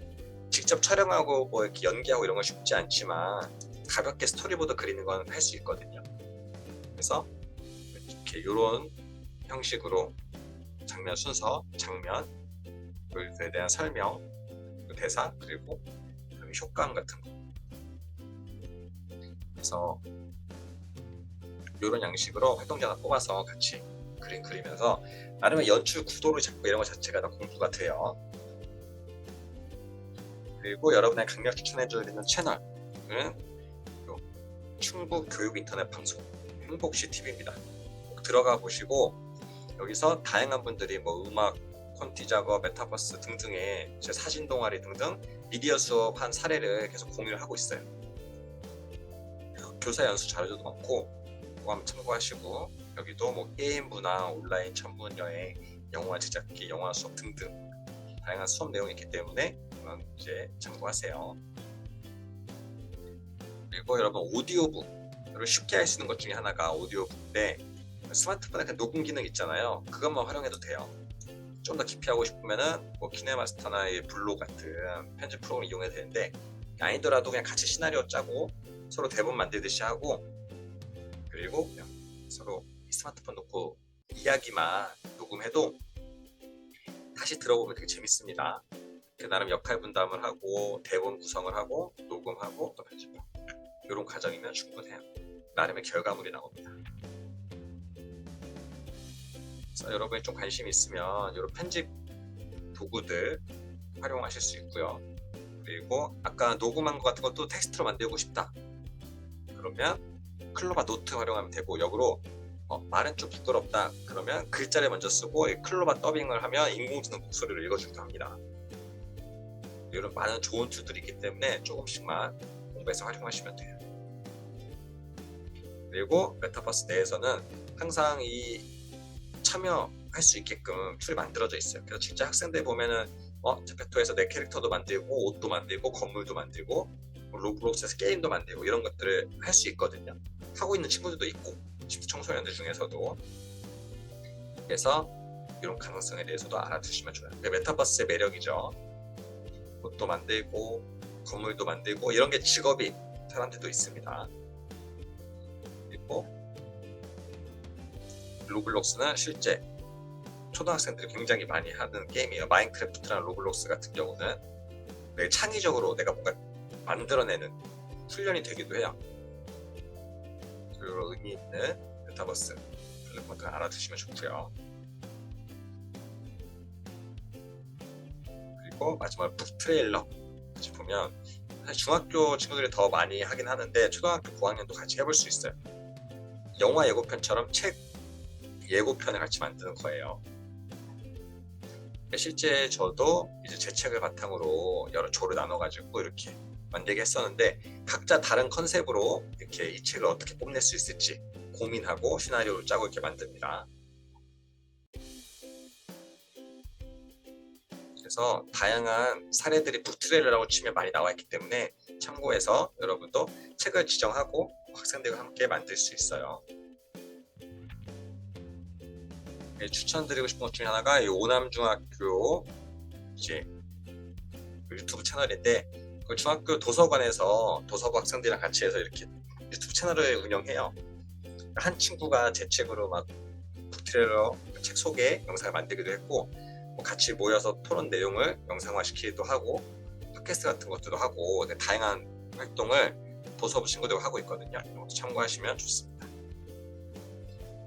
직접 촬영하고 이렇게 연기하고 이런 건 쉽지 않지만 가볍게 스토리보드 그리는 건 할 수 있거든요. 그래서 이렇게 이런 형식으로 장면 순서, 그에 대한 설명, 대사, 그리고 효과음 같은 거. 그래서 이런 양식으로 활동지 하나 뽑아서 같이 그림 그리면서 나름의 연출 구도를 잡고 이런 것 자체가 다 공부가 돼요. 그리고 여러분의 강력 추천해드리는 채널은 충북 교육 인터넷 방송 행복CTV입니다. 들어가 보시고 여기서 다양한 분들이 음악, 콘티 작업, 메타버스 등등의 사진 동아리 등등 미디어 수업한 사례를 계속 공유를 하고 있어요. 교사 연수 자료도 많고 그거 한번 참고하시고 여기도 게임 문화, 온라인 전문 여행, 영화 제작기, 영화 수업 등등 다양한 수업 내용이 있기 때문에 이제 참고하세요. 그리고 여러분 오디오북을 쉽게 할 수 있는 것 중에 하나가 오디오북인데 스마트폰에 녹음 기능 있잖아요. 그것만 활용해도 돼요. 좀 더 깊이 하고 싶으면은 키네마스터나 블로 같은 편집 프로그램 이용해도 되는데 아니더라도 그냥 같이 시나리오 짜고 서로 대본 만들듯이 하고 그리고 그냥 서로 스마트폰 놓고 이야기만 녹음해도 다시 들어보면 되게 재밌습니다. 나름 역할 분담을 하고 대본 구성을 하고 녹음하고 또 편집하고 이런 과정이면 충분해요. 나름의 결과물이 나옵니다. 그래서 여러분이 좀 관심이 있으면 이런 편집 도구들 활용하실 수 있고요. 그리고 아까 녹음한 것 같은 것도 텍스트로 만들고 싶다. 그러면 클로바 노트 활용하면 되고, 역으로 말은 좀 부끄럽다. 그러면 글자를 먼저 쓰고 클로바 더빙을 하면 인공지능 목소리를 읽어주기도 합니다. 이런 많은 좋은 툴들이 있기 때문에 조금씩만 공부해서 활용하시면 돼요. 그리고 메타버스 내에서는 항상 이 참여할 수 있게끔 툴이 만들어져 있어요. 그래서 진짜 학생들 보면은 제페토에서 내 캐릭터도 만들고 옷도 만들고 건물도 만들고 로블록스에서 게임도 만들고 이런 것들을 할 수 있거든요. 하고 있는 친구들도 있고 10대 청소년들 중에서도. 그래서 이런 가능성에 대해서도 알아두시면 좋아요. 그게 메타버스의 매력이죠. 옷도 만들고 건물도 만들고 이런 게 직업인 사람들도 있습니다. 그리고 로블록스는 실제 초등학생들이 굉장히 많이 하는 게임이에요. 마인크래프트랑 로블록스 같은 경우는 되게 창의적으로 내가 뭔가 만들어내는 훈련이 되기도 해요. 그리고 의미 있는 메타버스 플랫폼을 알아두시면 좋고요. 그리고 마지막으로 북 트레일러 같이 보면 사실 중학교 친구들이 더 많이 하긴 하는데 초등학교 고학년도 같이 해볼 수 있어요. 영화 예고편처럼 책 예고편을 같이 만드는 거예요. 실제 저도 이제 제 책을 바탕으로 여러 조를 나눠가지고 이렇게 만들게 했었는데 각자 다른 컨셉으로 이렇게 이 책을 어떻게 뽐낼 수 있을지 고민하고 시나리오를 짜고 이렇게 만듭니다. 그래서 다양한 사례들이 북트레일러라고 치면 많이 나와 있기 때문에 참고해서 여러분도 책을 지정하고 학생들과 함께 만들 수 있어요. 추천드리고 싶은 것 중에 하나가 이 오남중학교 이제 유튜브 채널인데 그 중학교 도서관에서 도서부 학생들이랑 같이 해서 이렇게 유튜브 채널을 운영해요. 한 친구가 제 책으로 막 북트레일러 책 소개 영상을 만들기도 했고 같이 모여서 토론 내용을 영상화 시키기도 하고 팟캐스트 같은 것들도 하고 다양한 활동을 도서부 친구들과 하고 있거든요. 이것도 참고하시면 좋습니다.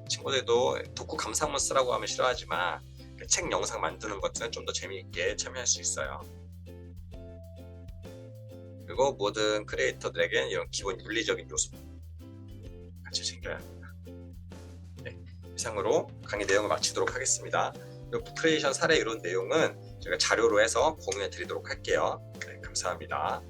친구들도 독후 감상문 쓰라고 하면 싫어하지만 책 영상 만드는 것들은 좀 더 재미있게 참여할 수 있어요. 그리고 모든 크리에이터들에겐 이런 기본 윤리적인 요소 같이 챙겨야 합니다. 네, 이상으로 강의 내용을 마치도록 하겠습니다. 북크리에이션 사례 이론 내용은 제가 자료로 해서 공유해 드리도록 할게요. 네, 감사합니다.